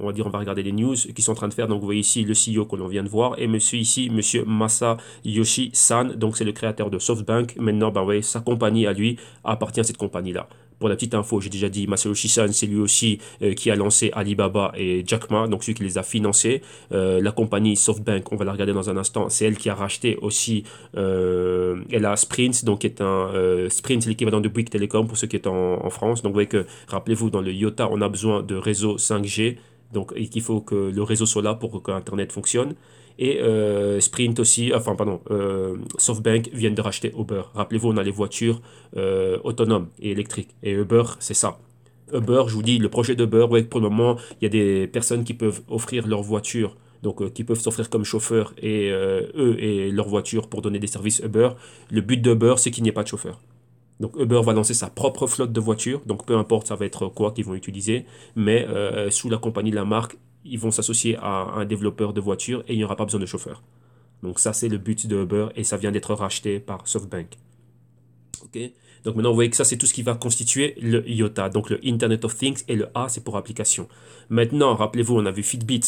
on va dire, on va regarder les news qu'ils sont en train de faire. Donc vous voyez ici le CEO que l'on vient de voir et monsieur ici, monsieur Masayoshi Son, donc c'est le créateur de SoftBank. Maintenant, ben vous voyez, sa compagnie à lui appartient à cette compagnie-là. Pour la petite info, j'ai déjà dit, Masayoshi Son, c'est lui aussi qui a lancé Alibaba et Jack Ma, donc celui qui les a financés. La compagnie SoftBank, on va la regarder dans un instant, c'est elle qui a racheté aussi, elle a Sprint, donc qui est un Sprint, c'est l'équivalent de Bouygues Telecom pour ceux qui sont en France. Donc vous voyez que, rappelez-vous, dans le IOTA, on a besoin de réseau 5G, donc et qu'il faut que le réseau soit là pour que Internet fonctionne. Et Sprint aussi, enfin pardon, SoftBank viennent de racheter Uber. Rappelez-vous, on a les voitures autonomes et électriques. Et Uber, c'est ça. Uber, je vous dis, le projet d'Uber, ouais, pour le moment, il y a des personnes qui peuvent offrir leur voiture, donc qui peuvent s'offrir comme chauffeur et eux et leur voiture pour donner des services Uber. Le but d'Uber, c'est qu'il n'y ait pas de chauffeur. Donc Uber va lancer sa propre flotte de voitures, donc peu importe ça va être quoi qu'ils vont utiliser, mais sous la compagnie de la marque, ils vont s'associer à un développeur de voitures et il n'y aura pas besoin de chauffeur. Donc ça c'est le but de Uber et ça vient d'être racheté par SoftBank. Ok. Donc maintenant, vous voyez que ça, c'est tout ce qui va constituer le IOTA. Donc le Internet of Things et le A, c'est pour application. Maintenant, rappelez-vous, on a vu Fitbit.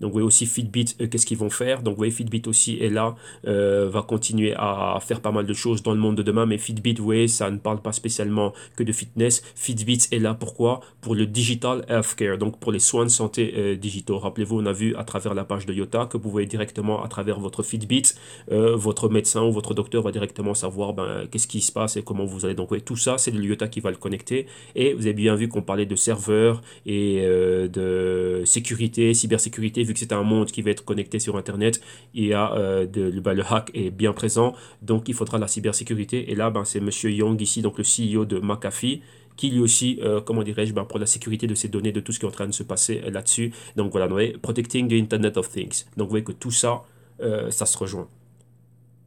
Donc vous voyez aussi Fitbit, qu'est-ce qu'ils vont faire. Donc vous voyez Fitbit aussi est là, va continuer à faire pas mal de choses dans le monde de demain. Mais Fitbit, vous voyez, ça ne parle pas spécialement que de fitness. Fitbit est là pourquoi? Pour le digital healthcare, donc pour les soins de santé digitaux. Rappelez-vous, on a vu à travers la page de IOTA que vous voyez directement à travers votre Fitbit, votre médecin ou votre docteur va directement savoir ben, qu'est-ce qui se passe et comment vous allez. Donc ouais, tout ça, c'est le IOTA qui va le connecter. Et vous avez bien vu qu'on parlait de serveurs et de sécurité, cybersécurité, vu que c'est un monde qui va être connecté sur Internet, il y a ben, le hack est bien présent, donc il faudra la cybersécurité. Et là, ben, c'est Monsieur Young ici, donc le CEO de McAfee, qui lui aussi, comment dirais-je, ben, pour la sécurité de ces données, de tout ce qui est en train de se passer là-dessus. Donc voilà, vous voyez, Protecting the Internet of Things. Donc vous voyez que tout ça, ça se rejoint.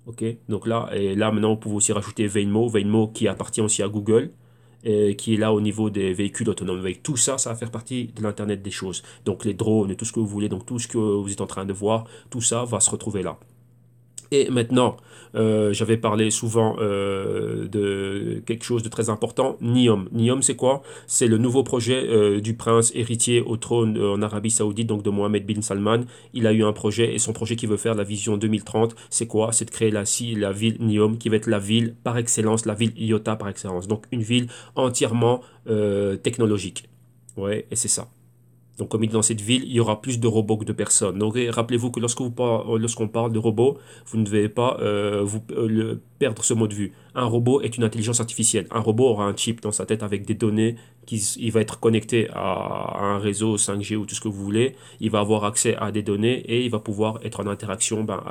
Ok, donc là, et là maintenant, vous pouvez aussi rajouter Waymo, Waymo qui appartient aussi à Google, et qui est là au niveau des véhicules autonomes. Avec tout ça, ça va faire partie de l'Internet des choses. Donc les drones, tout ce que vous voulez, donc tout ce que vous êtes en train de voir, tout ça va se retrouver là. Et maintenant, j'avais parlé souvent de quelque chose de très important, NEOM. NEOM, c'est quoi? C'est le nouveau projet du prince héritier au trône en Arabie Saoudite, donc de Mohammed bin Salman. Il a eu un projet et son projet qu'il veut faire, la vision 2030, c'est quoi? C'est de créer la ville NEOM qui va être la ville par excellence, la ville IOTA par excellence. Donc une ville entièrement technologique. Ouais, et c'est ça. Donc, comme il dit dans cette ville, il y aura plus de robots que de personnes. Donc, rappelez-vous que lorsqu'on parle de robots, vous ne devez pas perdre ce mot de vue. Un robot est une intelligence artificielle. Un robot aura un chip dans sa tête avec des données. Il va être connecté à un réseau 5G ou tout ce que vous voulez. Il va avoir accès à des données et il va pouvoir être en interaction ben,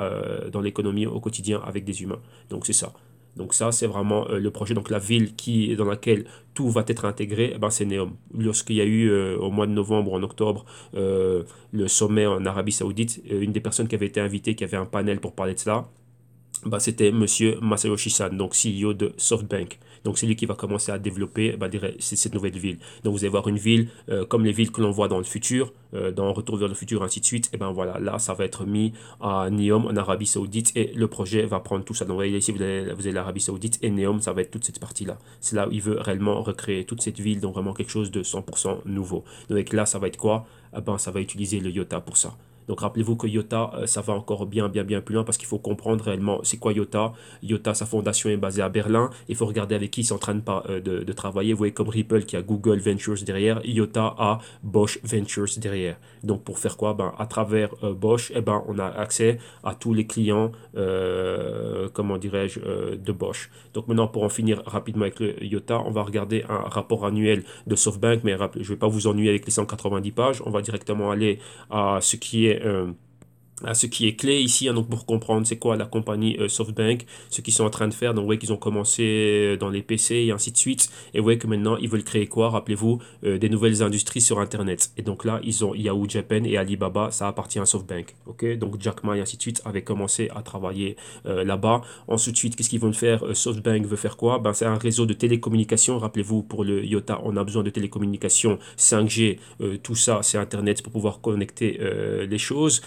dans l'économie au quotidien avec des humains. Donc, c'est ça. Donc ça, c'est vraiment le projet. Donc la ville dans laquelle tout va être intégré, eh ben, c'est Neom. Lorsqu'il y a eu au mois de novembre ou en octobre le sommet en Arabie Saoudite, une des personnes qui avait été invitée, qui avait un panel pour parler de cela, bah, c'était Monsieur Masayoshi Son, donc CEO de SoftBank. Donc c'est lui qui va commencer à développer bah, cette nouvelle ville. Donc vous allez voir une ville comme les villes que l'on voit dans le futur, dans Retour vers le futur, ainsi de suite. Et ben voilà, là ça va être mis à Neom en Arabie Saoudite et le projet va prendre tout ça. Donc vous voyez ici, vous avez l'Arabie Saoudite et Neom, ça va être toute cette partie-là. C'est là où il veut réellement recréer toute cette ville, donc vraiment quelque chose de 100% nouveau. Donc là, ça va être quoi? Eh ben, ça va utiliser le IOTA pour ça. Donc rappelez-vous que IOTA, ça va encore bien plus loin parce qu'il faut comprendre réellement c'est quoi IOTA. IOTA, sa fondation est basée à Berlin. Il faut regarder avec qui ils sont en train de travailler. Vous voyez comme Ripple qui a Google Ventures derrière, IOTA a Bosch Ventures derrière. Donc pour faire quoi? Ben, à travers Bosch, eh ben, on a accès à tous les clients, comment dirais-je, de Bosch. Donc maintenant pour en finir rapidement avec le IOTA, on va regarder un rapport annuel de SoftBank, mais je ne vais pas vous ennuyer avec les 190 pages. On va directement aller à ce qui est clé ici, hein, donc pour comprendre c'est quoi la compagnie SoftBank, ce qu'ils sont en train de faire. Donc vous voyez qu'ils ont commencé dans les PC et ainsi de suite. Et vous voyez que maintenant ils veulent créer quoi? Rappelez-vous, des nouvelles industries sur Internet. Et donc là, ils ont Yahoo Japan et Alibaba, ça appartient à SoftBank. Ok, donc Jack Ma et ainsi de suite avaient commencé à travailler là-bas. Ensuite, qu'est-ce qu'ils vont faire? SoftBank veut faire quoi? Ben, c'est un réseau de télécommunications. Rappelez-vous, pour le IOTA, on a besoin de télécommunications 5G, tout ça, c'est Internet pour pouvoir connecter les choses.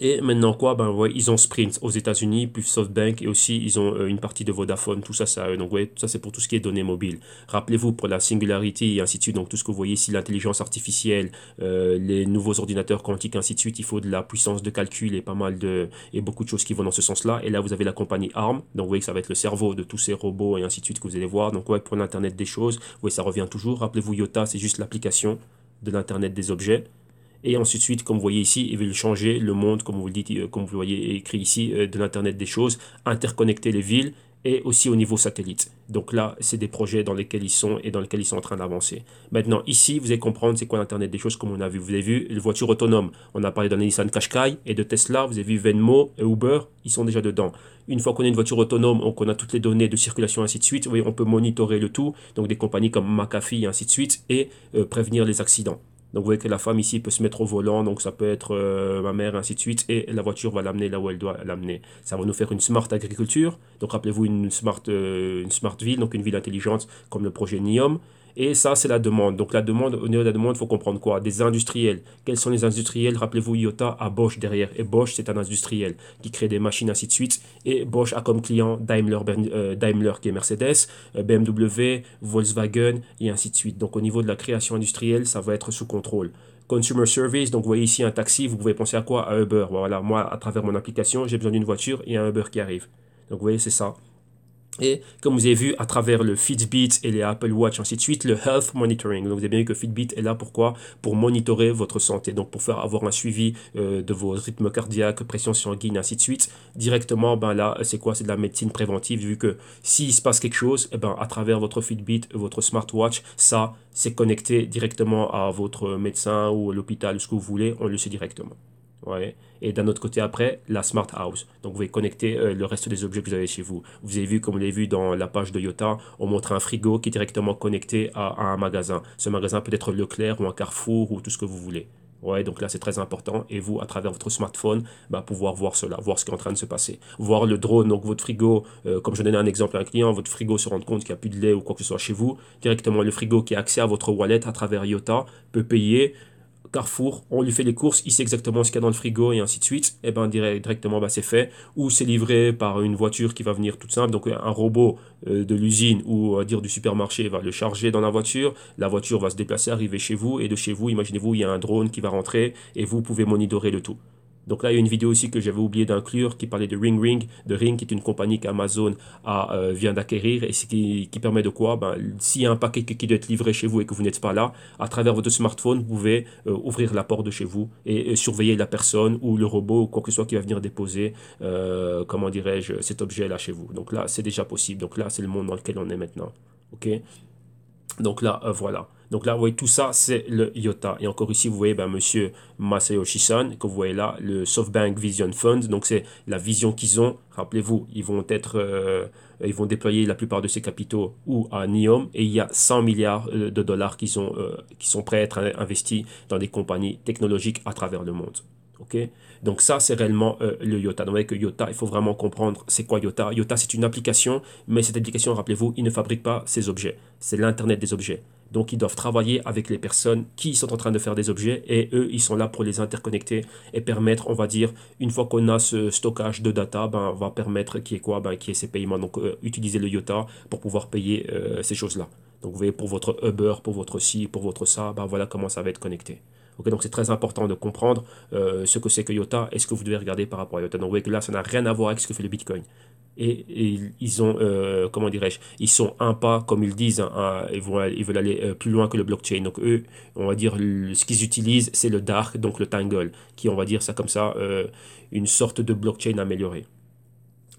Et maintenant quoi, ben ouais, ils ont Sprint aux États-Unis, plus SoftBank et aussi ils ont une partie de Vodafone, tout ça, ça, donc ouais, tout ça c'est pour tout ce qui est données mobiles. Rappelez-vous pour la Singularity et ainsi de suite, donc tout ce que vous voyez ici, l'intelligence artificielle, les nouveaux ordinateurs quantiques, ainsi de suite, il faut de la puissance de calcul et pas mal de et beaucoup de choses qui vont dans ce sens-là. Et là vous avez la compagnie ARM, donc vous voyez que ça va être le cerveau de tous ces robots et ainsi de suite que vous allez voir. Donc ouais, pour l'Internet des choses, ouais, ça revient toujours. Rappelez-vous Iota, c'est juste l'application de l'Internet des objets. Et ensuite, suite, comme vous voyez ici, ils veulent changer le monde, comme vous le dites, comme vous le voyez écrit ici, de l'Internet des choses, interconnecter les villes et aussi au niveau satellite. Donc là, c'est des projets dans lesquels ils sont et dans lesquels ils sont en train d'avancer. Maintenant, ici, vous allez comprendre c'est quoi l'Internet des choses, comme on a vu. Vous avez vu les voitures autonomes. On a parlé de Nissan Qashqai et de Tesla. Vous avez vu Venmo et Uber, ils sont déjà dedans. Une fois qu'on a une voiture autonome, qu'on a toutes les données de circulation, ainsi de suite, vous voyez, on peut monitorer le tout. Donc des compagnies comme McAfee et ainsi de suite et prévenir les accidents. Donc vous voyez que la femme ici peut se mettre au volant, donc ça peut être ma mère, ainsi de suite, et la voiture va l'amener là où elle doit l'amener. Ça va nous faire une smart agriculture, donc rappelez-vous une smart ville, donc une ville intelligente comme le projet NEOM. Et ça, c'est la demande. Donc la demande, au niveau de la demande, il faut comprendre quoi? Des industriels. Quels sont les industriels? Rappelez-vous, Iota a Bosch derrière. Et Bosch, c'est un industriel qui crée des machines, ainsi de suite. Et Bosch a comme client Daimler, Daimler qui est Mercedes, BMW, Volkswagen, et ainsi de suite. Donc au niveau de la création industrielle, ça va être sous contrôle. Consumer Service, donc vous voyez ici un taxi, vous pouvez penser à quoi? À Uber. Voilà, moi, à travers mon application, j'ai besoin d'une voiture, il y a un Uber qui arrive. Donc vous voyez, c'est ça. Et comme vous avez vu à travers le Fitbit et les Apple Watch, ainsi de suite, le Health Monitoring. Donc vous avez bien vu que Fitbit est là pourquoi? Pour monitorer votre santé. Donc pour faire avoir un suivi de vos rythmes cardiaques, pression sanguine, ainsi de suite. Directement, ben là, c'est quoi? C'est de la médecine préventive, vu que s'il se passe quelque chose, eh ben, à travers votre Fitbit, votre smartwatch, ça, c'est connecté directement à votre médecin ou à l'hôpital, ce que vous voulez, on le sait directement. Ouais. Et d'un autre côté, après, la Smart House. Donc, vous pouvez connecter le reste des objets que vous avez chez vous. Vous avez vu, comme vous l'avez vu dans la page de Yota, on montre un frigo qui est directement connecté à un magasin. Ce magasin peut être Leclerc ou un Carrefour ou tout ce que vous voulez. Ouais, donc là, c'est très important. Et vous, à travers votre smartphone, bah, pouvoir voir cela, voir ce qui est en train de se passer. Voir le drone, donc votre frigo, comme je donnais un exemple à un client, votre frigo se rend compte qu'il n'y a plus de lait ou quoi que ce soit chez vous. Directement, le frigo qui a accès à votre wallet à travers Yota peut payer Carrefour, on lui fait les courses, il sait exactement ce qu'il y a dans le frigo et ainsi de suite, et ben directement bah, c'est fait. Ou c'est livré par une voiture qui va venir toute simple, donc un robot de l'usine ou on va dire du supermarché va le charger dans la voiture va se déplacer, arriver chez vous, et de chez vous, imaginez-vous, il y a un drone qui va rentrer et vous pouvez monitorer le tout. Donc là, il y a une vidéo aussi que j'avais oublié d'inclure qui parlait de de Ring, qui est une compagnie qu'Amazon vient d'acquérir et qui permet de quoi? Ben, s'il y a un paquet qui doit être livré chez vous et que vous n'êtes pas là, à travers votre smartphone, vous pouvez ouvrir la porte de chez vous et surveiller la personne ou le robot ou quoi que ce soit qui va venir déposer, comment dirais-je, cet objet-là chez vous. Donc là, c'est déjà possible. Donc là, c'est le monde dans lequel on est maintenant. OK? Donc là, voilà. Donc là, vous voyez, tout ça, c'est le IOTA. Et encore ici, vous voyez ben, Monsieur Masayoshi-san, que vous voyez là, le SoftBank Vision Fund. Donc c'est la vision qu'ils ont. Rappelez-vous, ils vont déployer la plupart de ces capitaux ou à NEOM. Et il y a 100 milliards de dollars qui sont prêts à être investis dans des compagnies technologiques à travers le monde. Ok. Donc ça, c'est réellement le Yota. Donc avec Yota, il faut vraiment comprendre c'est quoi Yota. Yota, c'est une application, mais cette application, rappelez-vous, il ne fabrique pas ces objets. C'est l'Internet des objets. Donc ils doivent travailler avec les personnes qui sont en train de faire des objets et eux, ils sont là pour les interconnecter et permettre, on va dire, une fois qu'on a ce stockage de data, ben, on va permettre qu'il y ait quoi? Ben, qu'il y ait ces paiements. Donc utiliser le Yota pour pouvoir payer ces choses-là. Donc vous voyez, pour votre Uber, pour votre ci, pour votre ça, ben, voilà comment ça va être connecté. Okay, donc c'est très important de comprendre ce que c'est que Iota et ce que vous devez regarder par rapport à Iota. Donc vous voyez que là, ça n'a rien à voir avec ce que fait le Bitcoin. Et ils ont, comment dirais-je, ils sont un pas, comme ils disent, hein, ils veulent aller plus loin que le blockchain. Donc eux, on va dire, ce qu'ils utilisent, c'est le Dark, donc le Tangle, qui, on va dire ça comme ça, une sorte de blockchain améliorée.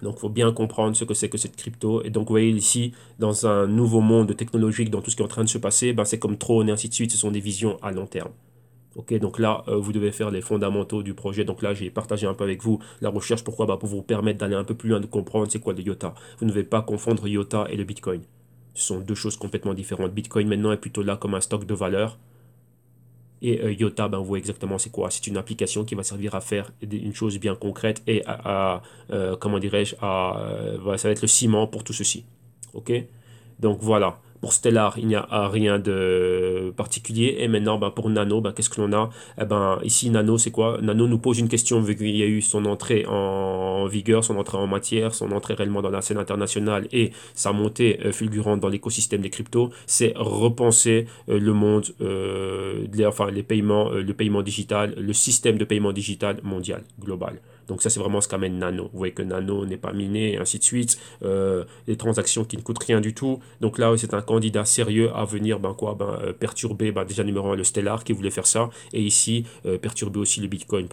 Donc, il faut bien comprendre ce que c'est que cette crypto. Et donc, vous voyez ici, dans un nouveau monde technologique, dans tout ce qui est en train de se passer, ben, c'est comme Tron et ainsi de suite, ce sont des visions à long terme. Ok, donc là, vous devez faire les fondamentaux du projet. Donc là, j'ai partagé un peu avec vous la recherche. Pourquoi? Bah, pour vous permettre d'aller un peu plus loin, de comprendre c'est quoi le IOTA. Vous ne devez pas confondre IOTA et le Bitcoin. Ce sont deux choses complètement différentes. Bitcoin maintenant est plutôt là comme un stock de valeur. Et IOTA, ben, vous voyez exactement c'est quoi. C'est une application qui va servir à faire une chose bien concrète et comment dirais-je, voilà, ça va être le ciment pour tout ceci. Ok? Donc voilà. Pour Stellar, il n'y a rien particulier. Et maintenant, pour Nano, qu'est-ce que l'on a? Ici, Nano, c'est quoi? Nano nous pose une question, vu qu'il y a eu son entrée en vigueur, son entrée en matière, son entrée réellement dans la scène internationale et sa montée fulgurante dans l'écosystème des cryptos, c'est repenser le monde, les paiements, le paiement digital, le système de paiement digital mondial, global. Donc ça, c'est vraiment ce qu'amène Nano. Vous voyez que Nano n'est pas miné, et ainsi de suite. Les transactions qui ne coûtent rien du tout. Donc là, c'est un candidat sérieux à venir perturber, déjà numéro un, le Stellar qui voulait faire ça. Et ici, perturber aussi le Bitcoin.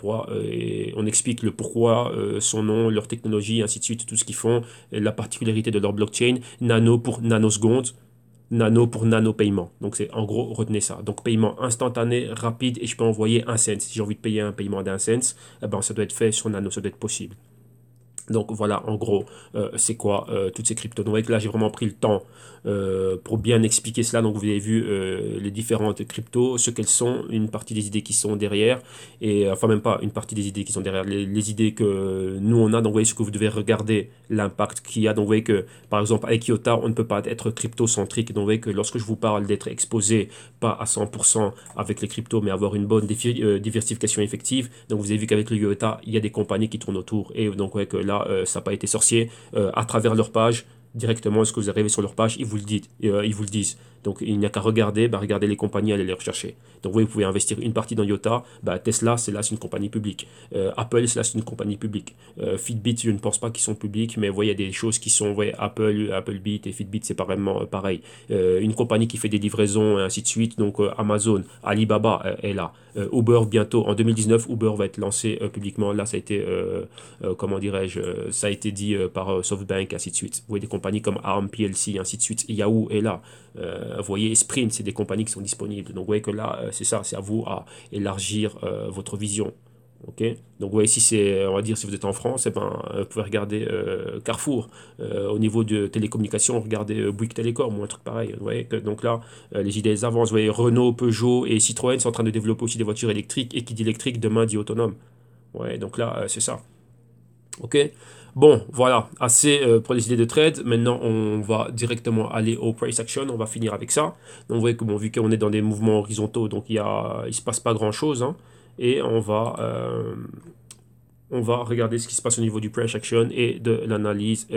Et on explique le pourquoi, son nom, leur technologie, ainsi de suite, tout ce qu'ils font, la particularité de leur blockchain. Nano pour nanoseconde. Nano pour nano-paiement. Donc, c'est en gros, retenez ça. Donc, paiement instantané, rapide, et je peux envoyer un cent. Si j'ai envie de payer un paiement d'un cent, ça doit être fait sur Nano, ça doit être possible. Donc voilà, en gros, c'est quoi toutes ces cryptos. Donc avec là, j'ai vraiment pris le temps pour bien expliquer cela. Donc vous avez vu les différentes cryptos, ce qu'elles sont, une partie des idées qui sont derrière, et enfin même pas une partie des idées qui sont derrière, les idées que nous on a. Donc vous voyez ce que vous devez regarder, l'impact qu'il y a. Donc vous voyez que par exemple avec IOTA, on ne peut pas être crypto-centrique. Donc vous voyez que lorsque je vous parle d'être exposé, pas à 100% avec les cryptos, mais avoir une bonne diversification effective. Donc vous avez vu qu'avec le IOTA, il y a des compagnies qui tournent autour, et donc ouais, que là, ça n'a pas été sorcier. À travers leur page, directement, est-ce que vous arrivez sur leur page, ils vous le disent. Donc il n'y a qu'à regarder, regardez les compagnies, allez les rechercher. Donc vous pouvez investir une partie dans IOTA. Tesla, c'est une compagnie publique. Apple, c'est une compagnie publique. Fitbit, je ne pense pas qu'ils sont publics, mais vous voyez, il y a des choses qui sont, Applebeat et Fitbit, c'est pas vraiment pareil. Une compagnie qui fait des livraisons, et ainsi de suite. Donc Amazon, Alibaba est là. Uber, bientôt, en 2019, Uber va être lancé publiquement. Là, ça a été, comment dirais-je, ça a été dit par SoftBank, ainsi de suite. Vous voyez des compagnies comme ARM PLC, ainsi de suite. Yahoo est là. Vous voyez, Sprint, c'est des compagnies qui sont disponibles. Donc, vous voyez que là, c'est ça, c'est à vous à élargir votre vision. Ok. Donc, vous voyez, si c'est, on va dire, si vous êtes en France, vous pouvez regarder Carrefour. Au niveau de télécommunications, regardez Bouygues Télécom ou un truc pareil. Vous voyez que, donc là, les idées avancent. Vous voyez, Renault, Peugeot et Citroën sont en train de développer aussi des voitures électriques. Et qui dit électrique, demain dit autonome. Ouais, donc là, c'est ça. Ok. Bon, voilà, assez pour les idées de trade. Maintenant, on va directement aller au price action. On va finir avec ça. Donc, vous voyez que vu qu'on est dans des mouvements horizontaux, donc il se passe pas grand-chose, hein. Et on va regarder ce qui se passe au niveau du price action et de l'analyse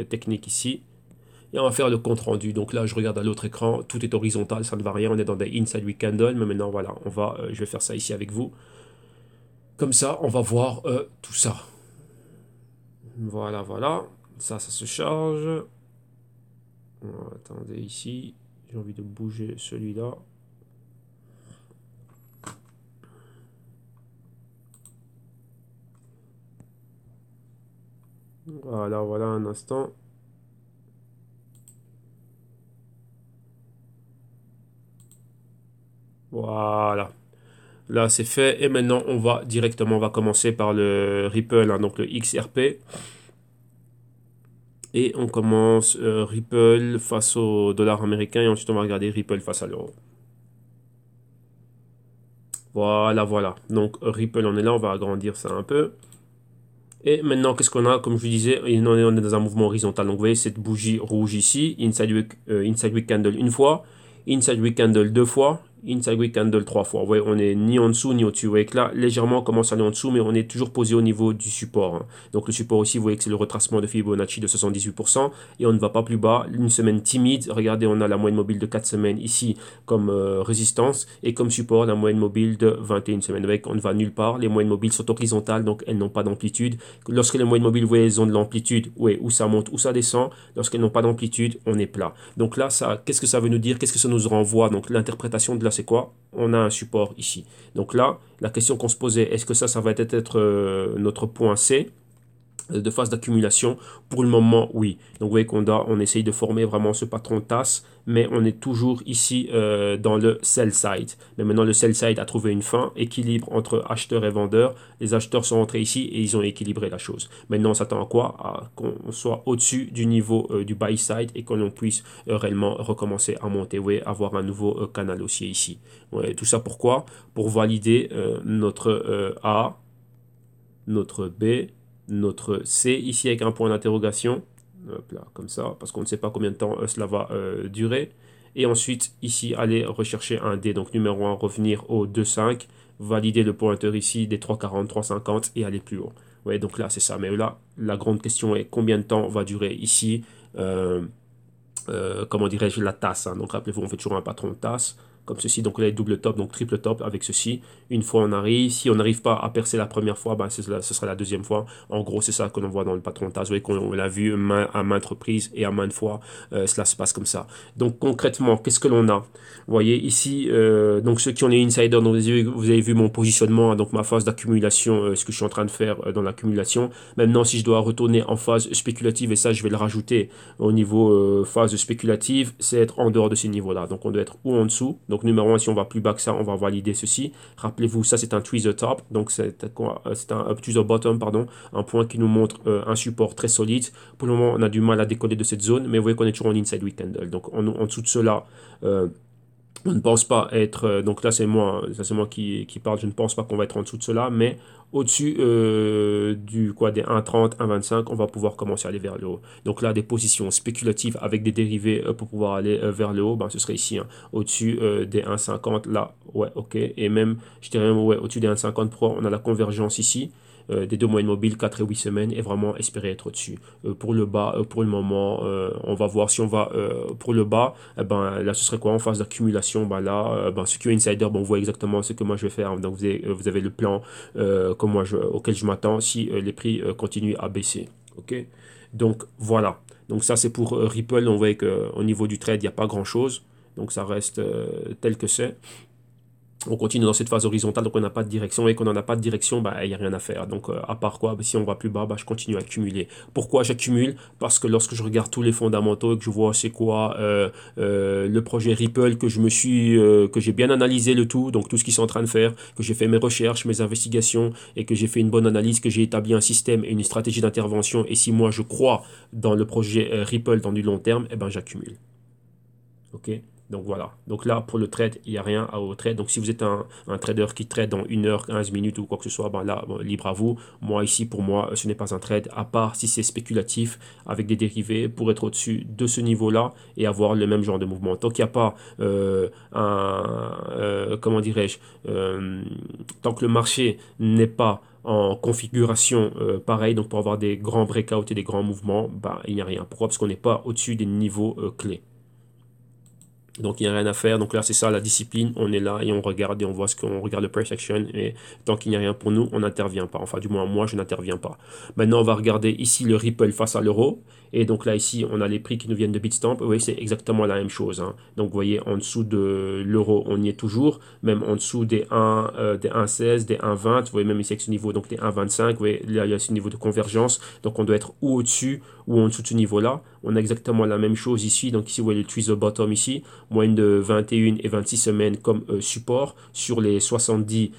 technique ici. Et on va faire le compte rendu. Donc là, je regarde à l'autre écran, tout est horizontal, ça ne va rien. On est dans des inside week candle, mais maintenant, voilà, je vais faire ça ici avec vous. Comme ça, on va voir tout ça. Voilà, voilà. Ça se charge. Attendez ici. J'ai envie de bouger celui-là. Voilà, voilà un instant. Voilà. Là, c'est fait. Et maintenant, on va commencer par le Ripple, hein, donc le XRP. Et on commence Ripple face au dollar américain. Et ensuite, on va regarder Ripple face à l'euro. Voilà, voilà. Donc, Ripple, on est là. On va agrandir ça un peu. Et maintenant, qu'est-ce qu'on a? Comme je vous disais, on est dans un mouvement horizontal. Donc, vous voyez cette bougie rouge ici. Inside week candle une fois. Inside week candle deux fois. Inside week candle trois fois. Vous voyez, on est ni en dessous ni au-dessus. Vous voyez que là, légèrement, on commence à aller en dessous, mais on est toujours posé au niveau du support, hein. Donc, le support ici, vous voyez que c'est le retracement de Fibonacci de 78%. Et on ne va pas plus bas. Une semaine timide. Regardez, on a la moyenne mobile de 4 semaines ici comme résistance. Et comme support, la moyenne mobile de 21 semaines. Vous voyez qu'on ne va nulle part. Les moyennes mobiles sont horizontales, donc elles n'ont pas d'amplitude. Lorsque les moyennes mobiles, vous voyez, elles ont de l'amplitude, ouais, où ça monte, où ça descend. Lorsqu'elles n'ont pas d'amplitude, on est plat. Donc là, qu'est-ce que ça veut nous dire? Qu'est-ce que ça nous renvoie? Donc l'interprétation de là, c'est quoi? On a un support ici. Donc là, la question qu'on se posait, est-ce que ça va être notre point C de phase d'accumulation? Pour le moment, oui. Donc vous voyez on essaye de former vraiment ce patron de tasse, mais on est toujours ici dans le sell side. Mais maintenant, le sell side a trouvé une fin, équilibre entre acheteurs et vendeurs. Les acheteurs sont entrés ici et ils ont équilibré la chose. Maintenant, on s'attend à quoi? À qu'on soit au-dessus du niveau du buy side et qu'on puisse réellement recommencer à monter, oui, avoir un nouveau canal haussier ici. Ouais, tout ça pourquoi? Pour valider notre A, notre B, notre C ici avec un point d'interrogation. Hop là, comme ça, parce qu'on ne sait pas combien de temps cela va durer. Et ensuite, ici, aller rechercher un D. Donc numéro 1, revenir au 2,5, valider le pointeur ici des 3,40, 3,50 et aller plus haut. Ouais, donc là, c'est ça. Mais là, la grande question est combien de temps va durer ici, comment dirais-je, la tasse. Hein. Donc rappelez-vous, on fait toujours un patron de tasse comme ceci. Donc là, double top, donc triple top avec ceci. Une fois on arrive, si on n'arrive pas à percer la première fois, ben, ce sera la deuxième fois. En gros, c'est ça que l'on voit dans le patron de tasse. Vous voyez qu'on l'a vu à maintes reprises et à maintes fois, cela se passe comme ça. Donc concrètement, qu'est-ce que l'on a? Vous voyez ici, donc ceux qui ont les insiders, donc vous avez vu mon positionnement, hein, donc ma phase d'accumulation, ce que je suis en train de faire dans l'accumulation. Maintenant, si je dois retourner en phase spéculative, et ça je vais le rajouter au niveau phase spéculative, c'est être en dehors de ces niveaux-là. Donc on doit être ou en dessous. Donc numéro 1, si on va plus bas que ça, on va valider ceci. Rappelez-vous, ça c'est un tweezer top, donc c'est un up to the bottom, pardon, un point qui nous montre un support très solide. Pour le moment, on a du mal à décoller de cette zone, mais vous voyez qu'on est toujours en inside week candle. Donc en dessous de cela, on ne pense pas être, donc là c'est moi, ça c'est moi qui parle, je ne pense pas qu'on va être en dessous de cela, mais au-dessus des 1,30, 1,25, on va pouvoir commencer à aller vers le haut. Donc là, des positions spéculatives avec des dérivés pour pouvoir aller vers le haut, ben, ce serait ici, hein, au-dessus des 1,50, là, ouais, ok, et même, je dirais même, ouais, au-dessus des 1,50 Pro, on a la convergence ici, des deux moyennes mobiles 4 et 8 semaines et vraiment espérer être au-dessus. Pour le bas, pour le moment, on va voir si on va pour le bas, ben, là ce serait quoi en phase d'accumulation, ben, là, ben, ceux qui ont insider, ben, on voit exactement ce que moi je vais faire. Donc vous avez le plan auquel je m'attends si les prix continuent à baisser. Ok, donc voilà. Donc ça c'est pour Ripple, on voit qu'au niveau du trade, il n'y a pas grand-chose. Donc ça reste tel que c'est. On continue dans cette phase horizontale, donc on n'a pas de direction, et qu'on n'en a pas de direction, bah, il n'y a rien à faire. Donc à part quoi, bah, si on va plus bas, bah, je continue à accumuler. Pourquoi j'accumule? Parce que lorsque je regarde tous les fondamentaux et que je vois c'est quoi le projet Ripple, que j'ai bien analysé le tout, donc tout ce qu'ils sont en train de faire, que j'ai fait mes recherches, mes investigations, et que j'ai fait une bonne analyse, que j'ai établi un système et une stratégie d'intervention, et si moi je crois dans le projet Ripple dans du long terme, eh ben j'accumule. Ok, donc voilà. Donc là, pour le trade, il n'y a rien au trade. Donc si vous êtes un trader qui trade dans 1 heure, 15 minutes ou quoi que ce soit, ben là, bon, libre à vous. Moi, ici, pour moi, ce n'est pas un trade, à part si c'est spéculatif avec des dérivés pour être au-dessus de ce niveau-là et avoir le même genre de mouvement. Tant qu'il n'y a pas comment dirais-je, tant que le marché n'est pas en configuration pareille, donc pour avoir des grands breakouts et des grands mouvements, bah, il n'y a rien. Pourquoi? Parce qu'on n'est pas au-dessus des niveaux clés. Donc il n'y a rien à faire. Donc là c'est ça la discipline. On est là et on regarde et on voit ce qu'on regarde le price action. Et tant qu'il n'y a rien pour nous, on n'intervient pas. Enfin du moins moi je n'interviens pas. Maintenant on va regarder ici le Ripple face à l'euro. Et donc là ici on a les prix qui nous viennent de Bitstamp. Vous voyez c'est exactement la même chose. Hein. Donc vous voyez en dessous de l'euro on y est toujours. Même en dessous des 1,16, des 1,20. Vous voyez même ici avec ce niveau donc des 1,25. Vous voyez là il y a ce niveau de convergence. Donc on doit être ou au-dessus ou en dessous de ce niveau là. On a exactement la même chose ici. Donc ici vous voyez le tweezer bottom ici. Moyenne de 21 et 26 semaines comme support sur les 70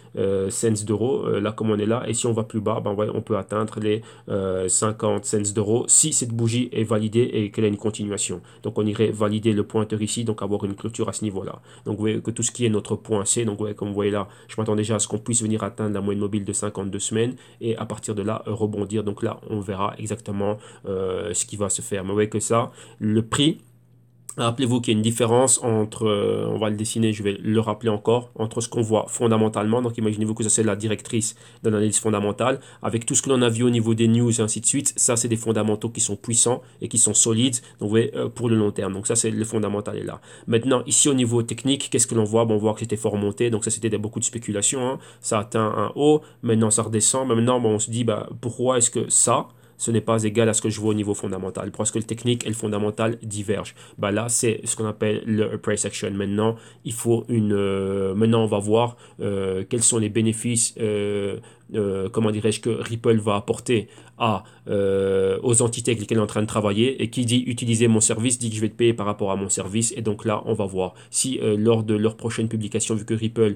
cents d'euros, là comme on est là, et si on va plus bas, ben, ouais, on peut atteindre les 50 cents d'euros si cette bougie est validée et qu'elle a une continuation. Donc on irait valider le pointeur ici, donc avoir une clôture à ce niveau-là. Donc vous voyez que tout ce qui est notre point C, donc ouais, comme vous voyez là, je m'attends déjà à ce qu'on puisse venir atteindre la moyenne mobile de 52 semaines, et à partir de là, rebondir. Donc là, on verra exactement ce qui va se faire. Mais vous voyez que ça, le prix, rappelez-vous qu'il y a une différence entre, on va le dessiner, je vais le rappeler encore, entre ce qu'on voit fondamentalement, donc imaginez-vous que ça c'est la directrice d'analyse fondamentale, avec tout ce que l'on a vu au niveau des news et ainsi de suite, ça c'est des fondamentaux qui sont puissants et qui sont solides, donc vous voyez, pour le long terme, donc ça c'est le fondamental est là. Maintenant, ici au niveau technique, qu'est-ce que l'on voit? Bon, on voit que c'était fort remonté, donc ça c'était beaucoup de spéculation, hein. Ça atteint un haut, maintenant ça redescend, mais maintenant bon, on se dit, bah, pourquoi est-ce que ça ce n'est pas égal à ce que je vois au niveau fondamental. Parce que le technique et le fondamental divergent. Bah là, c'est ce qu'on appelle le price action. Maintenant, il faut maintenant, on va voir quels sont les bénéfices comment dirais-je, que Ripple va apporter aux entités avec lesquelles on est en train de travailler, et qui dit utiliser mon service dit que je vais te payer par rapport à mon service, et donc là on va voir si lors de leur prochaine publication, vu que Ripple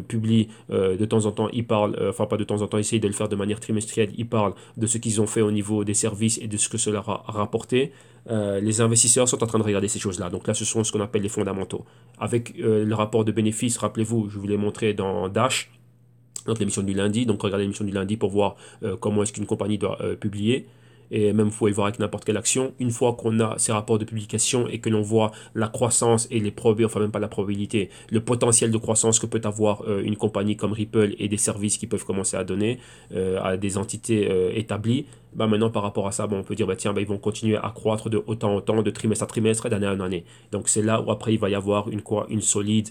publie de temps en temps, ils parlent, enfin pas de temps en temps, essayent de le faire de manière trimestrielle, ils parlent de ce qu'ils ont fait au niveau des services et de ce que cela a rapporté. Les investisseurs sont en train de regarder ces choses-là. Donc là, ce sont ce qu'on appelle les fondamentaux. Avec le rapport de bénéfices, rappelez-vous, je vous l'ai montré dans Dash, donc l'émission du lundi. Donc regardez l'émission du lundi pour voir comment est-ce qu'une compagnie doit publier. et même vous pouvez le voir avec n'importe quelle action. Une fois qu'on a ces rapports de publication et que l'on voit la croissance et les probabilités, enfin même pas la probabilité, le potentiel de croissance que peut avoir une compagnie comme Ripple et des services qui peuvent commencer à donner à des entités établies, bah maintenant par rapport à ça, bah, on peut dire bah, tiens, bah, ils vont continuer à croître de autant en temps, de trimestre à trimestre et d'année en année. Donc c'est là où après il va y avoir une solide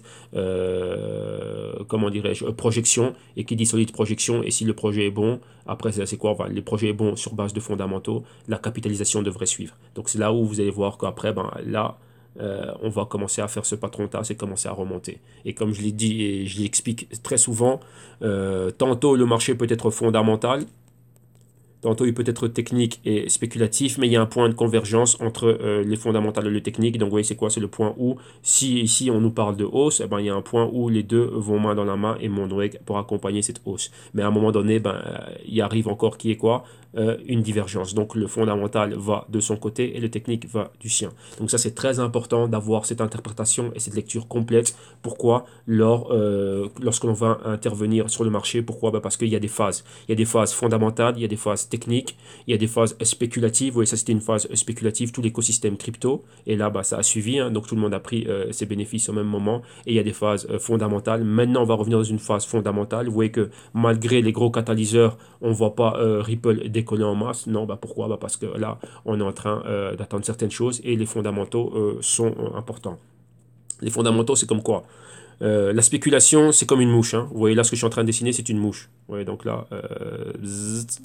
comment dirais-je, projection. Et qui dit solide projection, et si le projet est bon, après c'est quoi, enfin, les projets est bon sur base de fondamentaux, la capitalisation devrait suivre. Donc c'est là où vous allez voir qu'après, ben, là, on va commencer à faire ce patron tasse et commencer à remonter. Et comme je l'ai dit et je l'explique très souvent, tantôt le marché peut être fondamental, tantôt il peut être technique et spéculatif, mais il y a un point de convergence entre les fondamentales et le technique. Donc vous voyez c'est quoi? C'est le point où, si ici on nous parle de hausse, eh ben, il y a un point où les deux vont main dans la main et montent pour accompagner cette hausse. Mais à un moment donné, ben, il arrive encore qui est quoi? Une divergence. Donc le fondamental va de son côté et le technique va du sien. Donc ça c'est très important d'avoir cette interprétation et cette lecture complète. Pourquoi? Lorsque l'on va intervenir sur le marché, pourquoi? Ben, parce qu'il y a des phases. Il y a des phases fondamentales, il y a des phases techniques, il y a des phases spéculatives. Vous voyez, ça c'était une phase spéculative, tout l'écosystème crypto. Et là, bah, ça a suivi, hein, donc tout le monde a pris ses bénéfices au même moment. Et il y a des phases fondamentales. Maintenant, on va revenir dans une phase fondamentale. Vous voyez que malgré les gros catalyseurs, on ne voit pas Ripple décoller en masse. Non, bah, pourquoi? Bah, parce que là, on est en train d'attendre certaines choses et les fondamentaux sont importants. Les fondamentaux, c'est comme quoi? La spéculation, c'est comme une mouche. Hein. Vous voyez là, ce que je suis en train de dessiner, c'est une mouche. Vous voyez, donc là,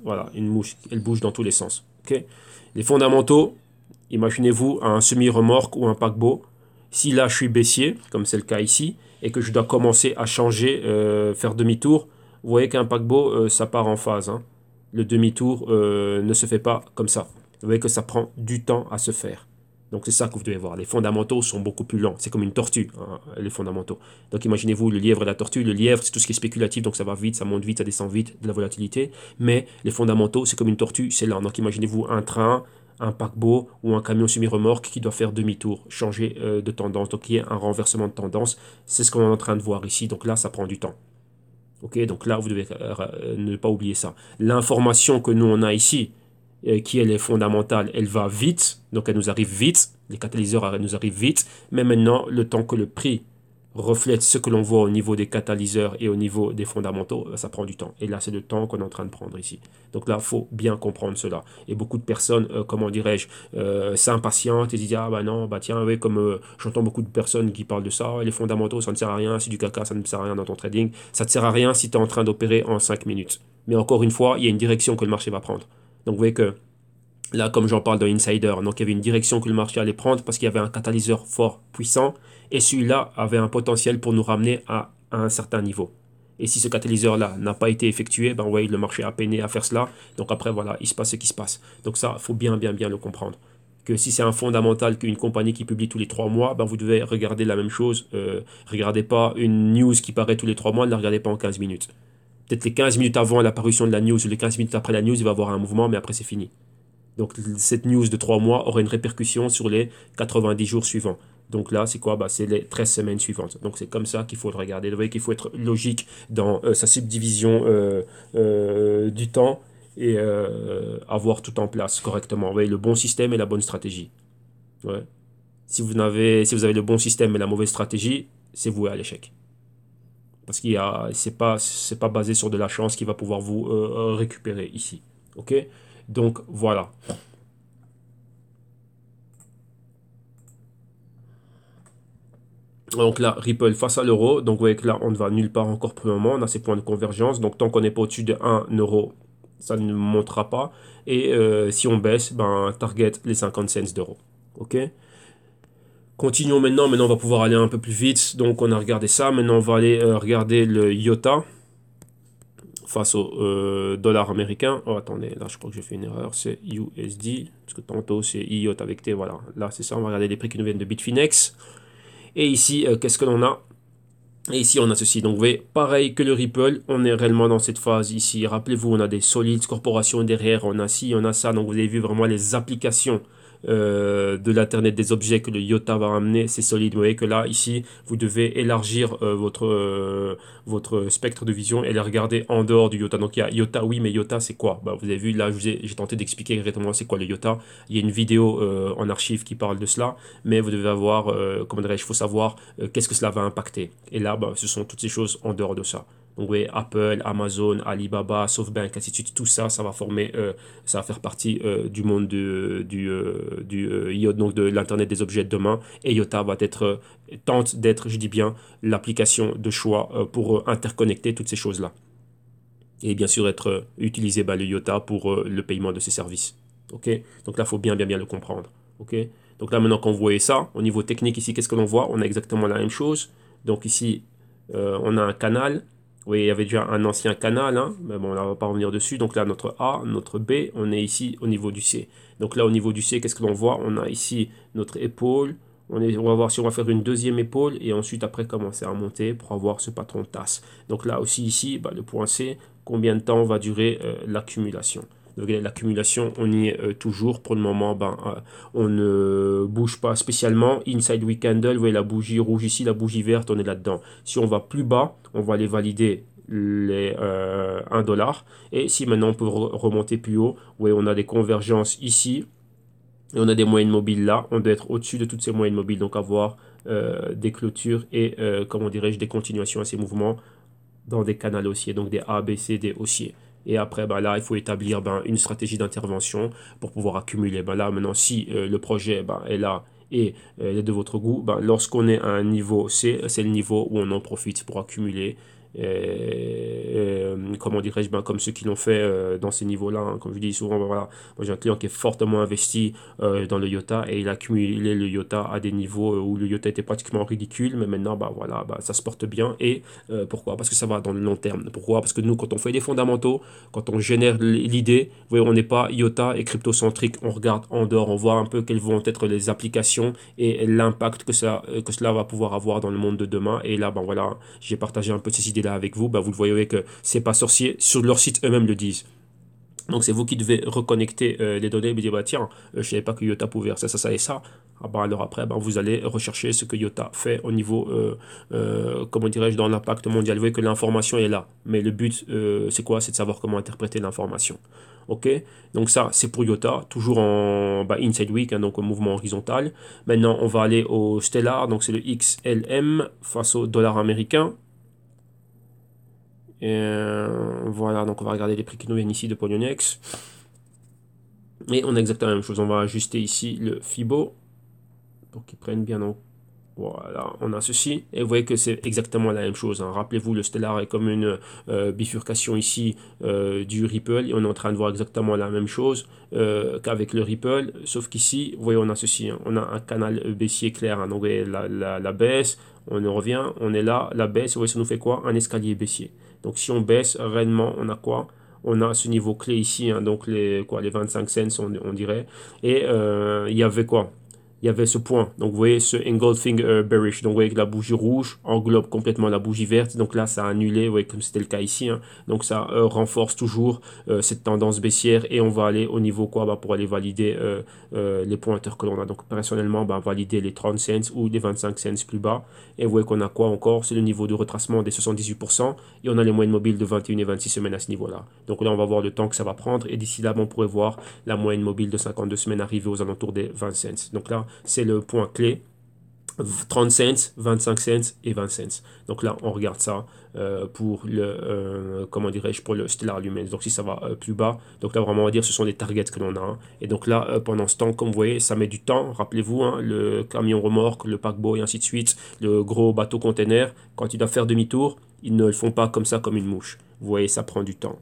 voilà, une mouche. Elle bouge dans tous les sens. Okay, les fondamentaux, imaginez-vous un semi-remorque ou un paquebot. Si là, je suis baissier, comme c'est le cas ici, et que je dois commencer à changer, faire demi-tour, vous voyez qu'un paquebot, ça part en phase. Hein. Le demi-tour ne se fait pas comme ça. Vous voyez que ça prend du temps à se faire. Donc c'est ça que vous devez voir. Les fondamentaux sont beaucoup plus lents. C'est comme une tortue, hein, les fondamentaux. Donc imaginez-vous le lièvre et la tortue. Le lièvre, c'est tout ce qui est spéculatif, donc ça va vite, ça monte vite, ça descend vite, de la volatilité. Mais les fondamentaux, c'est comme une tortue, c'est lent. Donc imaginez-vous un train, un paquebot ou un camion semi-remorque qui doit faire demi-tour, changer de tendance. Donc il y a un renversement de tendance. C'est ce qu'on est en train de voir ici. Donc là, ça prend du temps. Ok, donc là, vous devez ne pas oublier ça. L'information que nous, on a ici, qui elle est fondamentale, elle va vite, donc elle nous arrive vite, les catalyseurs nous arrivent vite, mais maintenant, le temps que le prix reflète ce que l'on voit au niveau des catalyseurs et au niveau des fondamentaux, ça prend du temps. Et là, c'est le temps qu'on est en train de prendre ici. Donc là, il faut bien comprendre cela. Et beaucoup de personnes, comment dirais-je, s'impatientent et disent, ah bah non, bah tiens, oui, comme j'entends beaucoup de personnes qui parlent de ça, les fondamentaux, ça ne sert à rien, c'est du caca, ça ne sert à rien dans ton trading, ça ne sert à rien si tu es en train d'opérer en 5 minutes. Mais encore une fois, il y a une direction que le marché va prendre. Donc vous voyez que là, comme j'en parle dans Insider, donc il y avait une direction que le marché allait prendre parce qu'il y avait un catalyseur fort, puissant, et celui-là avait un potentiel pour nous ramener à un certain niveau. Et si ce catalyseur-là n'a pas été effectué, ben vous voyez, le marché a peiné à faire cela. Donc après, voilà, il se passe ce qui se passe. Donc ça, il faut bien le comprendre. Que si c'est un fondamental qu'une compagnie qui publie tous les 3 mois, ben vous devez regarder la même chose. Regardez pas une news qui paraît tous les 3 mois, ne la regardez pas en 15 minutes. Peut-être les 15 minutes avant l'apparition de la news ou les 15 minutes après la news, il va y avoir un mouvement, mais après c'est fini. Donc cette news de 3 mois aura une répercussion sur les 90 jours suivants. Donc là, c'est quoi? Bah, c'est les 13 semaines suivantes. Donc c'est comme ça qu'il faut le regarder. Vous voyez qu'il faut être logique dans sa subdivision du temps et avoir tout en place correctement. Vous voyez, le bon système et la bonne stratégie. Ouais. Si vous avez le bon système et la mauvaise stratégie, c'est voué à l'échec. Parce qu'il y a, c'est pas basé sur de la chance qui va pouvoir vous récupérer ici. Ok? Donc voilà. Donc là, Ripple face à l'euro. Donc vous voyez que là, on ne va nulle part encore pour le moment. On a ces points de convergence. Donc tant qu'on n'est pas au-dessus de 1 euro, ça ne montera pas. Et si on baisse, ben, target les 50 cents d'euros. Ok? Continuons maintenant. Maintenant, on va pouvoir aller un peu plus vite. Donc on a regardé ça. Maintenant, on va aller regarder le IOTA face au dollar américain. Oh, attendez, là, je crois que j'ai fait une erreur. C'est USD. Parce que tantôt, c'est IOTA avec T. Voilà. Là, c'est ça. On va regarder les prix qui nous viennent de Bitfinex. Et ici, qu'est-ce que l'on a? Et ici, on a ceci. Donc, vous voyez, pareil que le Ripple, on est réellement dans cette phase ici. Rappelez-vous, on a des solides corporations derrière, on a ci, on a ça. Donc, vous avez vu vraiment les applications de l'Internet des objets que le IOTA va amener, c'est solide. Vous voyez que là, ici, vous devez élargir votre spectre de vision et les regarder en dehors du IOTA. Donc il y a IOTA, oui, mais IOTA, c'est quoi? Bah, vous avez vu, là, j'ai tenté d'expliquer exactement c'est quoi le IOTA. Il y a une vidéo en archive qui parle de cela, mais vous devez avoir, comment dirais-je, il faut savoir qu'est-ce que cela va impacter. Et là, bah, ce sont toutes ces choses en dehors de ça. Donc, vous voyez, Apple, Amazon, Alibaba, SoftBank, ainsi de suite, tout ça, ça va former, ça va faire partie du monde donc de l'Internet des objets de demain. Et IOTA va être, tente d'être, je dis bien, l'application de choix pour interconnecter toutes ces choses-là. Et bien sûr, être utilisé bah, le IOTA pour le paiement de ces services. Ok. Donc là, il faut bien le comprendre. Ok. Donc là, maintenant qu'on voit ça, au niveau technique, ici, qu'est-ce que l'on voit? On a exactement la même chose. Donc ici, on a un canal. Oui, il y avait déjà un ancien canal, hein, mais bon, là, on ne va pas revenir dessus. Donc là, notre A, notre B, on est ici au niveau du C. Donc là, au niveau du C, qu'est-ce que l'on voit? On a ici notre épaule. On va voir si on va faire une deuxième épaule et ensuite après commencer à monter pour avoir ce patron de tasse. Donc là aussi ici, bah, le point C, combien de temps va durer l'accumulation? Donc l'accumulation, on y est toujours. Pour le moment, ben, on ne bouge pas spécialement. Inside week candle, vous voyez la bougie rouge ici, la bougie verte, on est là-dedans. Si on va plus bas, on va aller valider les 1 $. Et si maintenant on peut remonter plus haut, vous voyez, on a des convergences ici. Et on a des moyennes mobiles là. On doit être au-dessus de toutes ces moyennes mobiles. Donc avoir des clôtures et, comment dirais-je, des continuations à ces mouvements dans des canaux haussiers, donc des A, B, C, des haussiers. Et après, ben là, il faut établir une stratégie d'intervention pour pouvoir accumuler. Ben là, maintenant, si le projet est là et est de votre goût, lorsqu'on est à un niveau C, c'est le niveau où on en profite pour accumuler. Comment dirais-je, comme ceux qui l'ont fait dans ces niveaux-là, hein. Comme je dis souvent, voilà, moi j'ai un client qui est fortement investi dans le IOTA et il a accumulé le IOTA à des niveaux où le IOTA était pratiquement ridicule, mais maintenant voilà, ça se porte bien. Et pourquoi? Parce que ça va dans le long terme. Pourquoi? Parce que nous, quand on fait des fondamentaux, quand on génère l'idée, vous voyez, on n'est pas IOTA et crypto-centrique, on regarde en dehors, on voit un peu quelles vont être les applications et l'impact que cela va pouvoir avoir dans le monde de demain. Et là, voilà, j'ai partagé un peu ces idées-là avec vous. Vous le voyez que c'est pas sorcier, sur leur site eux-mêmes le disent. Donc c'est vous qui devez reconnecter les données et vous dire tiens, je savais pas que IOTA pouvait faire ça et ça. Alors après, vous allez rechercher ce que IOTA fait au niveau, comment dirais-je, dans l'impact mondial. Vous voyez que l'information est là, mais le but c'est quoi? C'est de savoir comment interpréter l'information. Ok, donc ça c'est pour IOTA, toujours en inside week, hein, donc au mouvement horizontal. Maintenant on va aller au Stellar, donc c'est le XLM face au dollar américain. Et voilà, donc on va regarder les prix qui nous viennent ici de Poloniex. Et on a exactement la même chose. On va ajuster ici le Fibo pour qu'ils prennent bien. Donc, voilà, on a ceci. Et vous voyez que c'est exactement la même chose, hein. Rappelez-vous, le Stellar est comme une bifurcation ici du Ripple. Et on est en train de voir exactement la même chose qu'avec le Ripple. Sauf qu'ici, vous voyez, on a ceci, hein. On a un canal baissier clair, hein. Donc, vous voyez, la baisse, on en revient, on est là, la baisse. Vous voyez, ça nous fait quoi? Un escalier baissier. Donc si on baisse, réellement, on a quoi? On a ce niveau clé ici, hein, donc les 25 cents, on dirait. Et il y avait quoi? Il y avait ce point. Donc, vous voyez ce engulfing bearish. Donc, vous voyez que la bougie rouge englobe complètement la bougie verte. Donc là, ça a annulé, vous voyez, comme c'était le cas ici, hein. Donc, ça renforce toujours cette tendance baissière. Et on va aller au niveau quoi? Pour aller valider les pointeurs que l'on a. Donc, personnellement, valider les 30 cents ou les 25 cents plus bas. Et vous voyez qu'on a quoi encore? C'est le niveau de retracement des 78%. Et on a les moyennes mobiles de 21 et 26 semaines à ce niveau-là. Donc là, on va voir le temps que ça va prendre. Et d'ici là, on pourrait voir la moyenne mobile de 52 semaines arriver aux alentours des 20 cents. Donc là, c'est le point clé. 30 cents, 25 cents et 20 cents. Donc là, on regarde ça pour le, comment dirais-je, pour le Stellar Lumens. Donc si ça va plus bas, donc là vraiment on va dire ce sont des targets que l'on a, hein. Et donc là, pendant ce temps, comme vous voyez, ça met du temps. Rappelez-vous, hein, le camion remorque, le paquebot et ainsi de suite, le gros bateau container, quand il doit faire demi-tour, ils ne le font pas comme ça, comme une mouche. Vous voyez, ça prend du temps.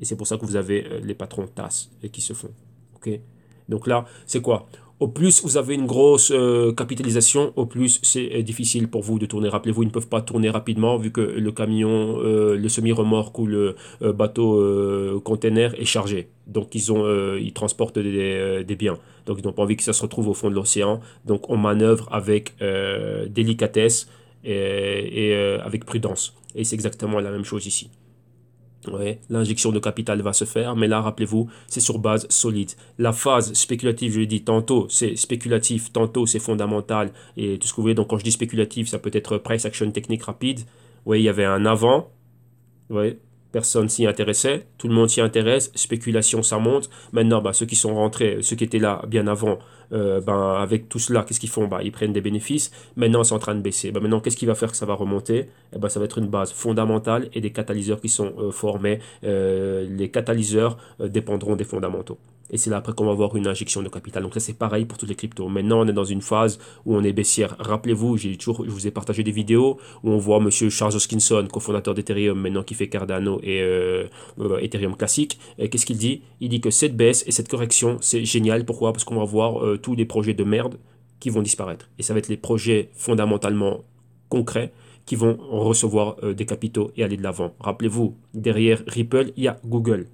Et c'est pour ça que vous avez les patrons TAS qui se font. Ok. Donc là, c'est quoi? Au plus vous avez une grosse capitalisation, au plus c'est difficile pour vous de tourner. Rappelez-vous, ils ne peuvent pas tourner rapidement vu que le camion, le semi-remorque ou le bateau container est chargé. Donc ils transportent des biens. Donc ils n'ont pas envie que ça se retrouve au fond de l'océan. Donc on manœuvre avec délicatesse et avec prudence. Et c'est exactement la même chose ici. Ouais, l'injection de capital va se faire, mais là, rappelez-vous, c'est sur base solide. La phase spéculative, je l'ai dit, tantôt c'est spéculatif, tantôt c'est fondamental et tout ce que vous voulez. Donc quand je dis spéculatif, ça peut être price action technique rapide. Oui, il y avait un avant, ouais, personne s'y intéressait, tout le monde s'y intéresse, spéculation, ça monte. Maintenant, bah, ceux qui sont rentrés, ceux qui étaient là bien avant, ben, avec tout cela, qu'est-ce qu'ils font? Bah, ils prennent des bénéfices. Maintenant, c'est en train de baisser. Bah, maintenant, qu'est-ce qui va faire que ça va remonter? Eh ben, ça va être une base fondamentale et des catalyseurs qui sont formés. Les catalyseurs dépendront des fondamentaux. Et c'est là après qu'on va avoir une injection de capital. Donc ça c'est pareil pour toutes les cryptos. Maintenant on est dans une phase où on est baissière. Rappelez-vous, je vous ai partagé des vidéos où on voit Monsieur Charles Hoskinson, cofondateur d'Ethereum, maintenant qui fait Cardano et Ethereum classique. Qu'est-ce qu'il dit? Il dit que cette baisse et cette correction, c'est génial. Pourquoi? Parce qu'on va voir tous les projets de merde qui vont disparaître. Et ça va être les projets fondamentalement concrets qui vont recevoir des capitaux et aller de l'avant. Rappelez-vous, derrière Ripple, il y a Google.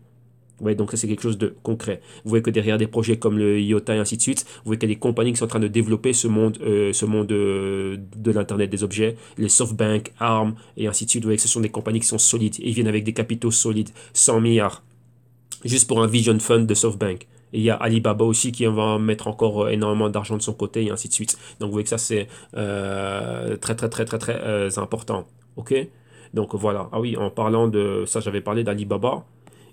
Ouais, donc ça c'est quelque chose de concret. Vous voyez que derrière des projets comme le IOTA et ainsi de suite, vous voyez qu'il y a des compagnies qui sont en train de développer ce monde de l'Internet des objets, les SoftBank, ARM et ainsi de suite. Vous voyez que ce sont des compagnies qui sont solides et ils viennent avec des capitaux solides, 100 milliards, juste pour un Vision Fund de SoftBank. Et il y a Alibaba aussi qui va mettre encore énormément d'argent de son côté et ainsi de suite. Donc vous voyez que ça c'est très important. Ok? Donc voilà. Ah oui, en parlant de ça, j'avais parlé d'Alibaba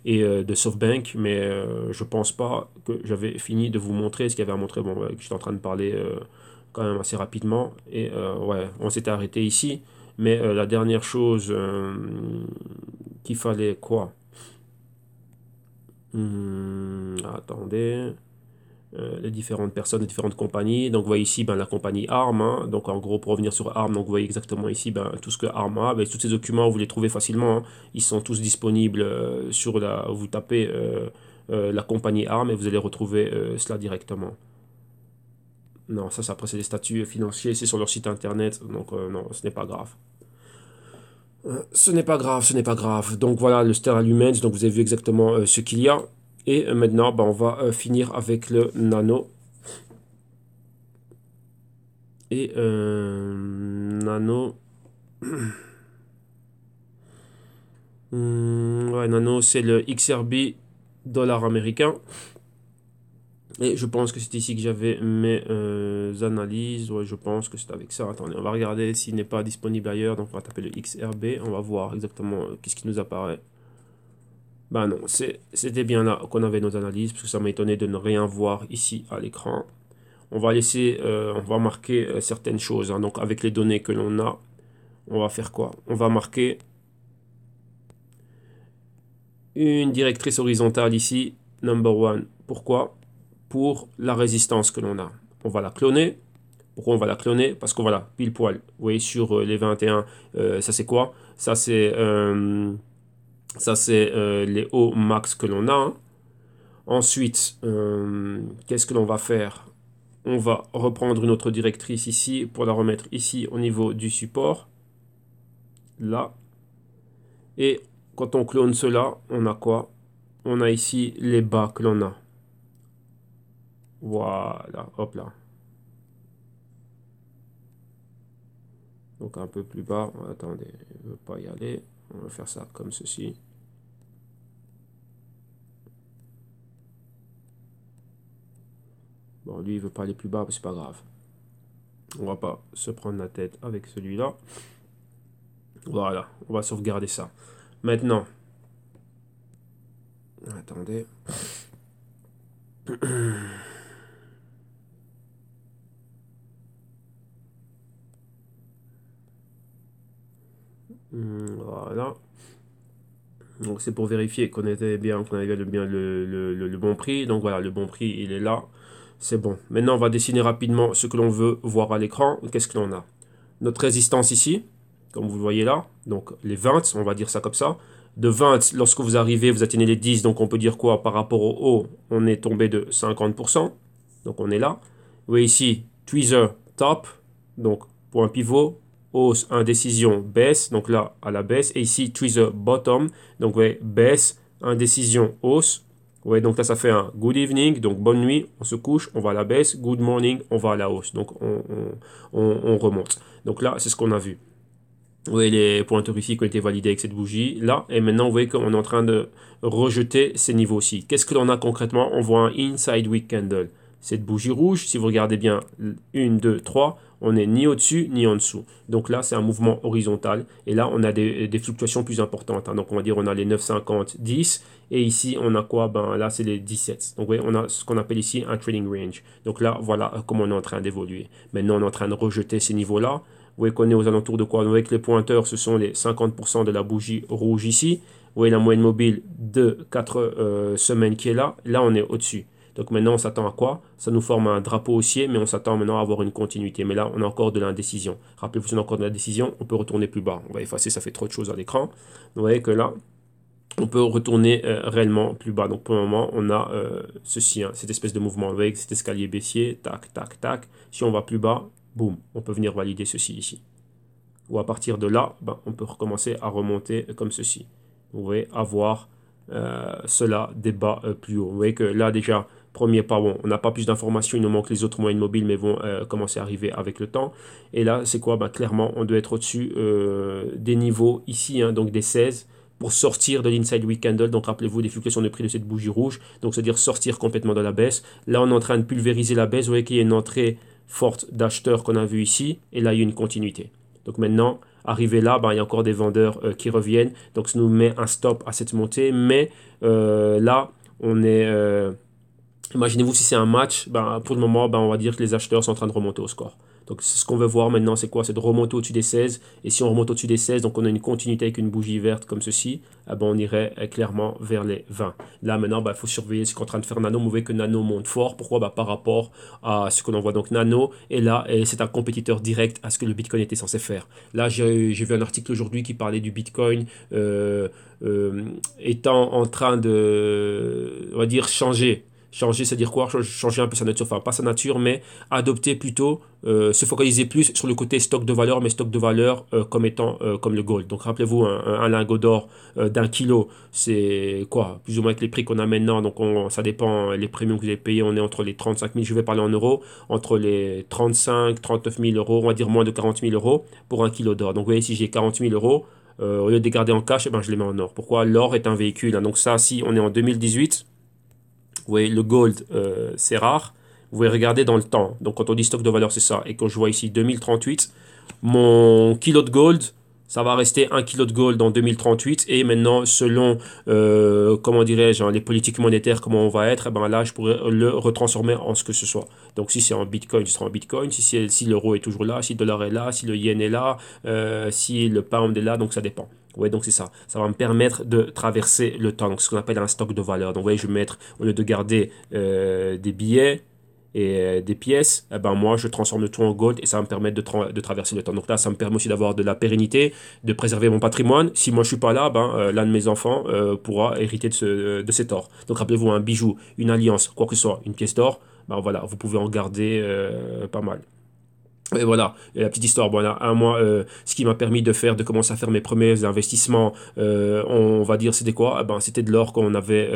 et de SoftBank, mais je pense pas que j'avais fini de vous montrer ce qu'il y avait à montrer. Bon, ouais, j'étais en train de parler quand même assez rapidement, et ouais, on s'était arrêté ici, mais la dernière chose qu'il fallait quoi? Attendez. Les différentes personnes, les différentes compagnies. Donc, vous voyez ici ben, la compagnie ARM. Hein. Donc, en gros, pour revenir sur ARM, donc, vous voyez exactement ici ben, tout ce que ARM a. Ben, tous ces documents, vous les trouvez facilement. Hein. Ils sont tous disponibles sur la. Vous tapez la compagnie ARM et vous allez retrouver cela directement. Non, ça, après, c'est des statuts financiers. C'est sur leur site internet. Donc, non, ce n'est pas grave. Ce n'est pas grave, ce n'est pas grave. Donc voilà le Stellar Lumens, donc vous avez vu exactement ce qu'il y a. Et maintenant, ben, on va finir avec le Nano. Et Nano. Ouais, Nano, c'est le XRB dollar américain. Et je pense que c'est ici que j'avais mes analyses. Ouais, je pense que c'est avec ça. Attendez, on va regarder s'il n'est pas disponible ailleurs. Donc on va taper le XRB. On va voir exactement qu'est-ce qui nous apparaît. Bah non, c'était bien là qu'on avait nos analyses, parce que ça m'a étonné de ne rien voir ici à l'écran. On va laisser, on va marquer certaines choses. Hein. Donc avec les données que l'on a, on va faire quoi? On va marquer une directrice horizontale ici, number one. Pourquoi? Pour la résistance que l'on a. On va la cloner. Pourquoi on va la cloner? Parce qu'on va la pile poil. Vous voyez sur les 21, ça c'est quoi? Ça c'est les hauts max que l'on a. Hein. Ensuite, qu'est-ce que l'on va faire? On va reprendre une autre directrice ici pour la remettre ici au niveau du support. Là. Et quand on clone cela, on a quoi? On a ici les bas que l'on a. Voilà, hop là. Donc un peu plus bas. Attendez, je ne veux pas y aller. On va faire ça comme ceci. Bon, lui, il veut pas aller plus bas, mais c'est pas grave. On va pas se prendre la tête avec celui-là. Voilà, on va sauvegarder ça. Maintenant, attendez. Voilà. Donc c'est pour vérifier qu'on était bien, qu'on avait bien le bon prix. Donc voilà, le bon prix, il est là. C'est bon. Maintenant, on va dessiner rapidement ce que l'on veut voir à l'écran. Qu'est-ce que l'on a? Notre résistance ici, comme vous le voyez là. Donc les 20, on va dire ça comme ça. De 20, lorsque vous arrivez, vous atteignez les 10. Donc on peut dire quoi? Par rapport au haut, on est tombé de 50%. Donc on est là. Vous voyez ici, tweezer top. Donc point pivot. Hausse, indécision, baisse, donc là à la baisse, et ici tweezer bottom, donc ouais, baisse, indécision, hausse, ouais, donc là ça fait un good evening, donc bonne nuit, on se couche, on va à la baisse, good morning, on va à la hausse, donc on remonte. Donc là c'est ce qu'on a vu. Vous voyez les pointeurs ici qui ont été validés avec cette bougie là. Et maintenant, vous voyez qu'on est en train de rejeter ces niveaux-ci. Qu'est-ce que l'on a concrètement? On voit un inside wick candle. Cette bougie rouge, si vous regardez bien, 1, 2, 3, on n'est ni au-dessus ni en dessous. Donc là, c'est un mouvement horizontal. Et là, on a des fluctuations plus importantes, hein. Donc on va dire on a les 9,50, 10. Et ici, on a quoi? Ben là, c'est les 17. Donc vous voyez, on a ce qu'on appelle ici un trading range. Donc là, voilà comment on est en train d'évoluer. Maintenant, on est en train de rejeter ces niveaux-là. Vous voyez qu'on est aux alentours de quoi? Vous voyez que les pointeurs, ce sont les 50% de la bougie rouge ici. Vous voyez la moyenne mobile de 4 semaines qui est là. Là, on est au-dessus. Donc maintenant, on s'attend à quoi? Ça nous forme un drapeau haussier, mais on s'attend maintenant à avoir une continuité. Mais là, on a encore de l'indécision. Rappelez-vous, si on a encore de l'indécision, on peut retourner plus bas. On va effacer, ça fait trop de choses à l'écran. Vous voyez que là, on peut retourner réellement plus bas. Donc pour le moment, on a ceci, hein, cette espèce de mouvement. Vous voyez cet escalier baissier, tac, tac, tac. Si on va plus bas, boum, on peut venir valider ceci ici. Ou à partir de là, ben, on peut recommencer à remonter comme ceci. Vous voyez, avoir cela des bas plus haut. Vous voyez que là déjà, premier pas, bon, on n'a pas plus d'informations, il nous manque les autres moyennes mobiles, mais vont commencer à arriver avec le temps. Et là, c'est quoi? Ben, clairement, on doit être au-dessus des niveaux ici, hein, donc des 16, pour sortir de l'inside week candle. Donc rappelez-vous des fluctuations de prix de cette bougie rouge, donc c'est-à-dire sortir complètement de la baisse. Là, on est en train de pulvériser la baisse. Vous voyez qu'il y a une entrée forte d'acheteurs qu'on a vu ici, et là, il y a une continuité. Donc maintenant, arrivé là, ben, il y a encore des vendeurs qui reviennent. Donc ça nous met un stop à cette montée. Mais là, on est... imaginez-vous si c'est un match, ben, pour le moment, ben, on va dire que les acheteurs sont en train de remonter au score. Donc ce qu'on veut voir maintenant, c'est quoi? C'est de remonter au-dessus des 16. Et si on remonte au-dessus des 16, donc on a une continuité avec une bougie verte comme ceci, ben, on irait clairement vers les 20. Là maintenant, ben, il faut surveiller ce qu'est en train de faire Nano. Vous voyez que Nano monte fort. Pourquoi? Ben, par rapport à ce que l'on voit. Donc Nano est là et c'est un compétiteur direct à ce que le Bitcoin était censé faire. Là, j'ai vu un article aujourd'hui qui parlait du Bitcoin étant en train de, on va dire, changer. Changer, c'est-à-dire quoi? Changer un peu sa nature, enfin pas sa nature, mais adopter plutôt, se focaliser plus sur le côté stock de valeur, mais stock de valeur comme étant comme le gold. Donc rappelez-vous, un lingot d'or d'un kilo, c'est quoi? Plus ou moins avec les prix qu'on a maintenant, donc ça dépend, les premiums que vous avez payés, on est entre les 35 000, je vais parler en euros, entre les 35, 39 000 euros, on va dire moins de 40 000 euros pour un kilo d'or. Donc vous voyez, si j'ai 40 000 euros, au lieu de les garder en cash, eh ben, je les mets en or. Pourquoi? L'or est un véhicule, hein. Donc ça, si on est en 2018, vous voyez, le gold, c'est rare. Vous pouvez regarder dans le temps. Donc, quand on dit stock de valeur, c'est ça. Et quand je vois ici 2038, mon kilo de gold, ça va rester 1 kilo de gold en 2038. Et maintenant, selon, comment dirais-je, hein, les politiques monétaires, comment on va être, eh ben là, je pourrais le retransformer en ce que ce soit. Donc, si c'est en bitcoin, ce sera en bitcoin. Si l'euro est toujours là, si le dollar est là, si le yen est là, si le pound est là, donc ça dépend. Ouais, donc c'est ça. Ça va me permettre de traverser le temps. Donc, ce qu'on appelle un stock de valeur. Donc, vous voyez, je vais mettre, au lieu de garder des billets et des pièces, eh ben, moi, je transforme le tout en gold et ça va me permettre de traverser le temps. Donc là, ça me permet aussi d'avoir de la pérennité, de préserver mon patrimoine. Si moi, je suis pas là, ben, l'un de mes enfants pourra hériter de cet or. Donc, rappelez-vous, un bijou, une alliance, quoi que ce soit, une pièce d'or, ben voilà, vous pouvez en garder pas mal. Et voilà, et la petite histoire. Bon, là, un mois, ce qui m'a permis de commencer à faire mes premiers investissements, on va dire, c'était quoi? Ben, c'était de l'or qu'on avait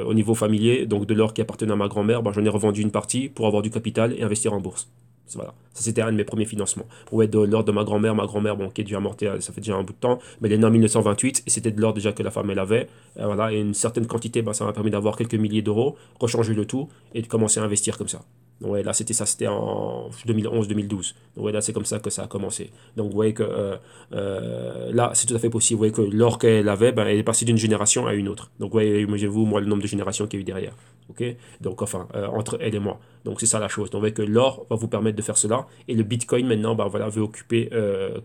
au niveau familier, donc de l'or qui appartenait à ma grand-mère. Ben, j'en ai revendu une partie pour avoir du capital et investir en bourse. Voilà, ça c'était un de mes premiers financements. Pour être de l'or de ma grand-mère, bon, qui est déjà morte, ça fait déjà un bout de temps, mais elle est née en 1928 et c'était de l'or déjà que la femme elle avait. Et voilà, et une certaine quantité, ben, ça m'a permis d'avoir quelques milliers d'euros, rechanger le tout et de commencer à investir comme ça. Donc, ouais, là, c'était ça, c'était en 2011-2012. Donc, ouais, là, c'est comme ça que ça a commencé. Donc, vous voyez que là, c'est tout à fait possible. Vous voyez que l'or qu'elle avait, ben, elle est passée d'une génération à une autre. Donc, vous voyez, imaginez-vous, moi, le nombre de générations qu'il y a eu derrière. Ok? Donc, enfin, entre elle et moi. Donc, c'est ça la chose. Donc, vous voyez que l'or va vous permettre de faire cela. Et le Bitcoin, maintenant, ben, voilà, veut occuper,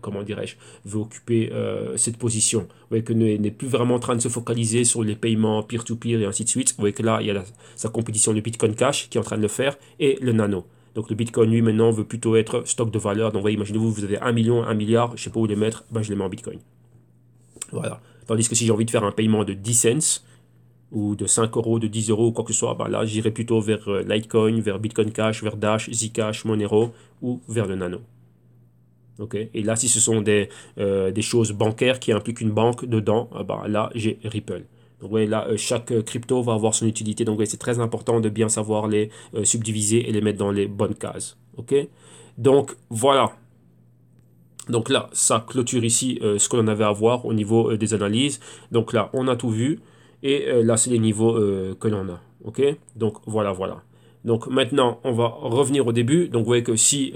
comment dirais-je, veut occuper cette position. Vous voyez que n'est plus vraiment en train de se focaliser sur les paiements peer-to-peer et ainsi de suite. Vous voyez que là, il y a sa compétition, le Bitcoin Cash, qui est en train de le faire, et le Nano. Donc le Bitcoin, lui, maintenant, veut plutôt être stock de valeur. Donc, vous voyez, imaginez-vous, vous avez 1 million, 1 milliard, je ne sais pas où les mettre, ben, je les mets en Bitcoin. Voilà. Tandis que si j'ai envie de faire un paiement de 10 cents, ou de 5 euros, de 10 euros, ou quoi que ce soit, ben là, j'irai plutôt vers Litecoin, vers Bitcoin Cash, vers Dash, Zcash, Monero, ou vers le Nano. Okay. Et là, si ce sont des choses bancaires qui impliquent une banque dedans, ben là, j'ai Ripple. Donc, ouais, là, chaque crypto va avoir son utilité. Donc, ouais, c'est très important de bien savoir les subdiviser et les mettre dans les bonnes cases. Ok. Donc, voilà. Donc là, ça clôture ici ce que l'on avait à voir au niveau des analyses. Donc là, on a tout vu. Et là, c'est les niveaux que l'on a. OK? Donc voilà, voilà. Donc maintenant, on va revenir au début. Donc vous voyez que si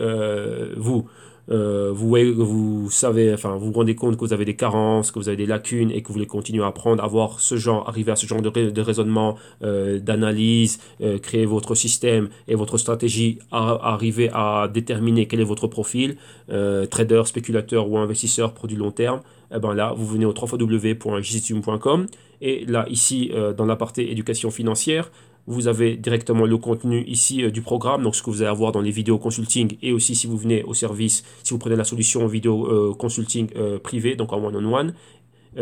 vous savez, enfin, vous vous rendez compte que vous avez des carences, que vous avez des lacunes et que vous voulez continuer à apprendre, avoir ce genre, arriver à ce genre de raisonnement, d'analyse, créer votre système et votre stratégie, arriver à déterminer quel est votre profil, trader, spéculateur ou investisseur pour du long terme, eh ben là, vous venez au www.jctum.com et là, ici, dans la partie éducation financière, vous avez directement le contenu ici du programme, donc ce que vous allez avoir dans les vidéos consulting et aussi si vous venez au service, si vous prenez la solution vidéo consulting privé, donc en one-on-one.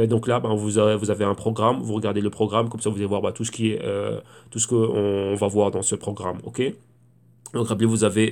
Donc là, ben, vous avez un programme, vous regardez le programme, comme ça vous allez voir tout ce qui est, tout ce qu'on va voir dans ce programme. OK? Donc rappelez, vous avez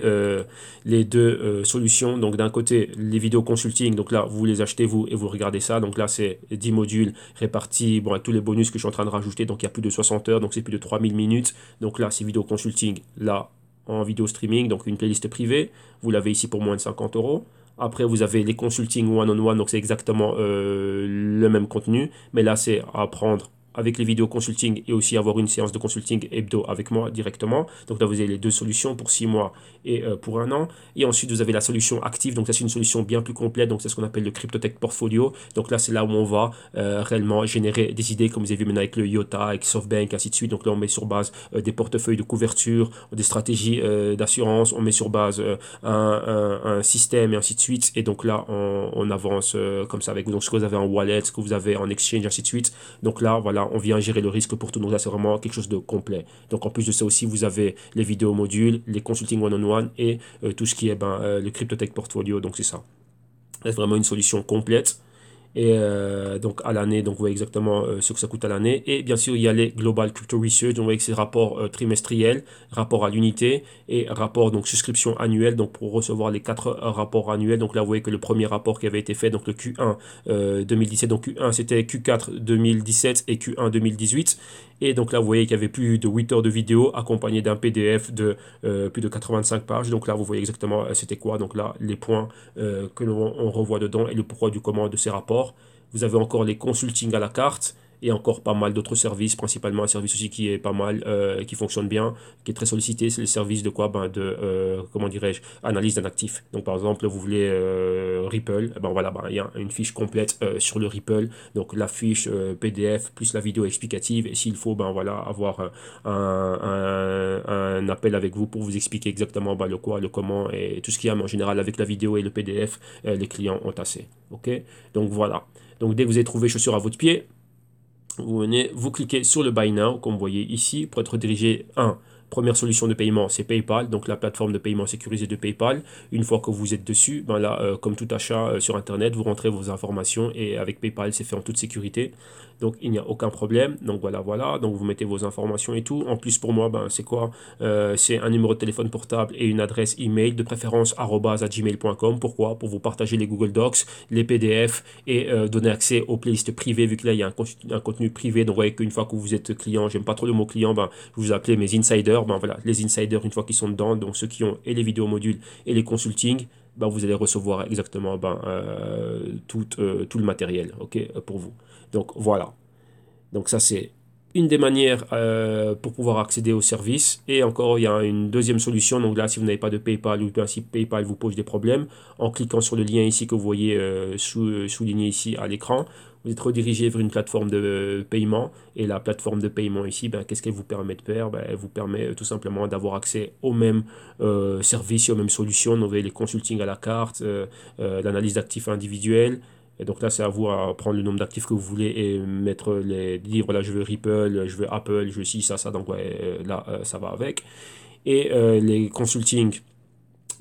les deux solutions. Donc d'un côté, les vidéos consulting. Donc là, vous les achetez vous et vous regardez ça. Donc là, c'est 10 modules répartis bon, avec tous les bonus que je suis en train de rajouter. Donc il y a plus de 60 heures. Donc c'est plus de 3000 minutes. Donc là, c'est vidéo consulting. Là, en vidéo streaming. Donc une playlist privée. Vous l'avez ici pour moins de 50 euros. Après, vous avez les consulting one-on-one. Donc c'est exactement le même contenu. Mais là, c'est à apprendre avec les vidéos consulting et aussi avoir une séance de consulting hebdo avec moi directement. Donc là, vous avez les deux solutions pour 6 mois et pour un an. Et ensuite, vous avez la solution active. Donc ça, c'est une solution bien plus complète. Donc c'est ce qu'on appelle le CryptoTech Portfolio. Donc là, c'est là où on va réellement générer des idées, comme vous avez vu maintenant avec le IOTA, avec SoftBank, ainsi de suite. Donc là, on met sur base des portefeuilles de couverture, des stratégies d'assurance. On met sur base un système et ainsi de suite. Et donc là, on avance comme ça avec vous. Donc ce que vous avez en wallet, ce que vous avez en exchange, ainsi de suite. Donc là, voilà, on vient gérer le risque pour tout. Donc là, c'est vraiment quelque chose de complet. Donc en plus de ça aussi, vous avez les vidéos modules, les consulting one-on-one et tout ce qui est le CryptoTech Portfolio. Donc c'est ça. C'est vraiment une solution complète. Et donc à l'année, donc vous voyez exactement ce que ça coûte à l'année. Et bien sûr, il y a les Global Crypto Research, donc vous voyez que c'est rapport trimestriel, rapport à l'unité et rapport donc souscription annuelle, donc pour recevoir les 4 rapports annuels. Donc là, vous voyez que le premier rapport qui avait été fait, donc le Q1 2017, donc Q1 c'était Q4 2017 et Q1 2018. Et donc là, vous voyez qu'il y avait plus de 8 heures de vidéo accompagné d'un PDF de plus de 85 pages. Donc là, vous voyez exactement c'était quoi. Donc là, les points que l'on revoit dedans et le pourquoi du comment de ces rapports. Vous avez encore les consulting à la carte et encore pas mal d'autres services, principalement un service aussi qui est pas mal, qui fonctionne bien, qui est très sollicité, c'est le service de quoi? Comment dirais-je, analyse d'un actif. Donc par exemple, vous voulez Ripple, ben voilà, il y a une fiche complète sur le Ripple, donc la fiche PDF plus la vidéo explicative, et s'il faut, ben voilà, avoir un appel avec vous pour vous expliquer exactement le quoi, le comment et tout ce qu'il y a, mais en général avec la vidéo et le PDF, les clients ont assez. Ok? Donc voilà. Donc dès que vous avez trouvé chaussure à votre pied, vous venez, vous cliquez sur le Buy Now, comme vous voyez ici, pour être redirigé. Première solution de paiement, c'est PayPal, donc la plateforme de paiement sécurisée de PayPal. Une fois que vous êtes dessus, ben là, comme tout achat sur Internet, vous rentrez vos informations et avec PayPal, c'est fait en toute sécurité. Donc il n'y a aucun problème. Donc voilà, voilà. Donc vous mettez vos informations et tout. En plus pour moi, ben c'est quoi? C'est un numéro de téléphone portable et une adresse email de préférence @gmail.com. Pourquoi? Pour vous partager les Google Docs, les PDF et donner accès aux playlists privées, vu que là il y a un contenu privé. Donc vous voyez qu'une fois que vous êtes client, j'aime pas trop le mot client, ben je vous appelez mes insiders. Ben voilà, les insiders une fois qu'ils sont dedans, donc ceux qui ont et les vidéos modules et les consulting, ben vous allez recevoir exactement tout le matériel, ok, pour vous. Donc voilà. Donc ça c'est une des manières pour pouvoir accéder au service. Et encore, il y a une deuxième solution. Donc là, si vous n'avez pas de PayPal ou bien si PayPal vous pose des problèmes, en cliquant sur le lien ici que vous voyez souligné ici à l'écran, vous êtes redirigé vers une plateforme de paiement. Et la plateforme de paiement ici, qu'est-ce qu'elle vous permet de faire? Elle vous permet tout simplement d'avoir accès aux mêmes services et aux mêmes solutions. Donc, vous avez les consulting à la carte, l'analyse d'actifs individuels. Et donc là, c'est à vous à prendre le nombre d'actifs que vous voulez et mettre dire voilà, je veux Ripple, je veux Apple, je veux ci, ça. Donc ouais, là, ça va avec. Et les consulting,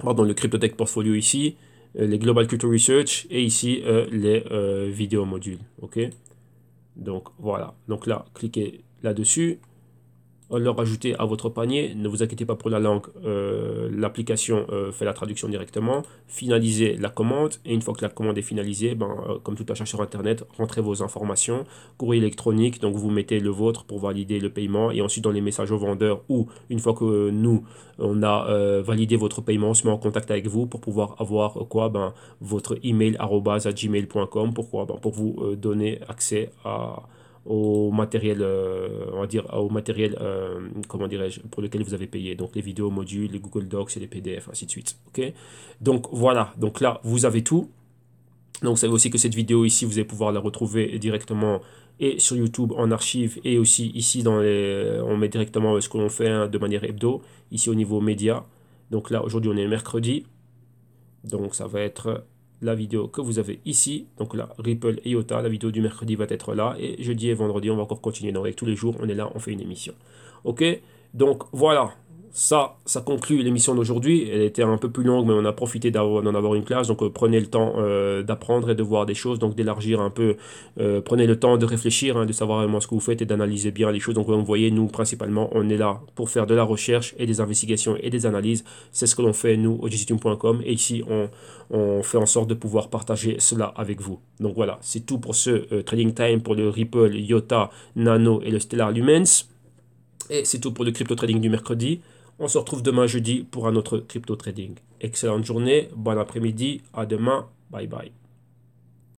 pardon, le CryptoTech Portfolio ici, les Global Crypto Research et ici les vidéos modules. Ok? Donc voilà. Donc là, cliquez là-dessus. leur ajouter à votre panier. Ne vous inquiétez pas pour la langue, l'application fait la traduction directement. Finalisez la commande et une fois que la commande est finalisée, comme tout achat sur internet, rentrez vos informations, courrier électronique, donc vous mettez le vôtre pour valider le paiement et ensuite dans les messages au vendeur ou une fois que nous on a validé votre paiement, on se met en contact avec vous pour pouvoir avoir votre email @gmail.com. Pourquoi? Pour vous donner accès au matériel, on va dire, au matériel, comment dirais-je, pour lequel vous avez payé. Donc les vidéos modules, les Google Docs et les PDF, ainsi de suite. Ok? Donc voilà, donc là, vous avez tout. Donc vous savez aussi que cette vidéo ici, vous allez pouvoir la retrouver directement et sur YouTube en archive et aussi ici on met directement ce que l'on fait de manière hebdo, ici au niveau média. Donc là, aujourd'hui, on est mercredi. Donc ça va être la vidéo que vous avez ici. Donc là, Ripple et IOTA, la vidéo du mercredi va être là. Et jeudi et vendredi, on va encore continuer. Donc avec tous les jours, on est là, on fait une émission. Ok? Donc voilà. Ça conclut l'émission d'aujourd'hui. Elle était un peu plus longue, mais on a profité d'en avoir une classe. Donc prenez le temps d'apprendre et de voir des choses, donc d'élargir un peu. Prenez le temps de réfléchir, de savoir vraiment ce que vous faites et d'analyser bien les choses. Donc vous voyez, nous principalement, on est là pour faire de la recherche et des investigations et des analyses. C'est ce que l'on fait, nous, au jctune.com. Et ici, on fait en sorte de pouvoir partager cela avec vous. Donc voilà, c'est tout pour ce Trading Time pour le Ripple, IOTA, Nano et le Stellar Lumens. Et c'est tout pour le crypto trading du mercredi. On se retrouve demain jeudi pour un autre crypto trading. Excellente journée, bon après-midi, à demain, bye bye.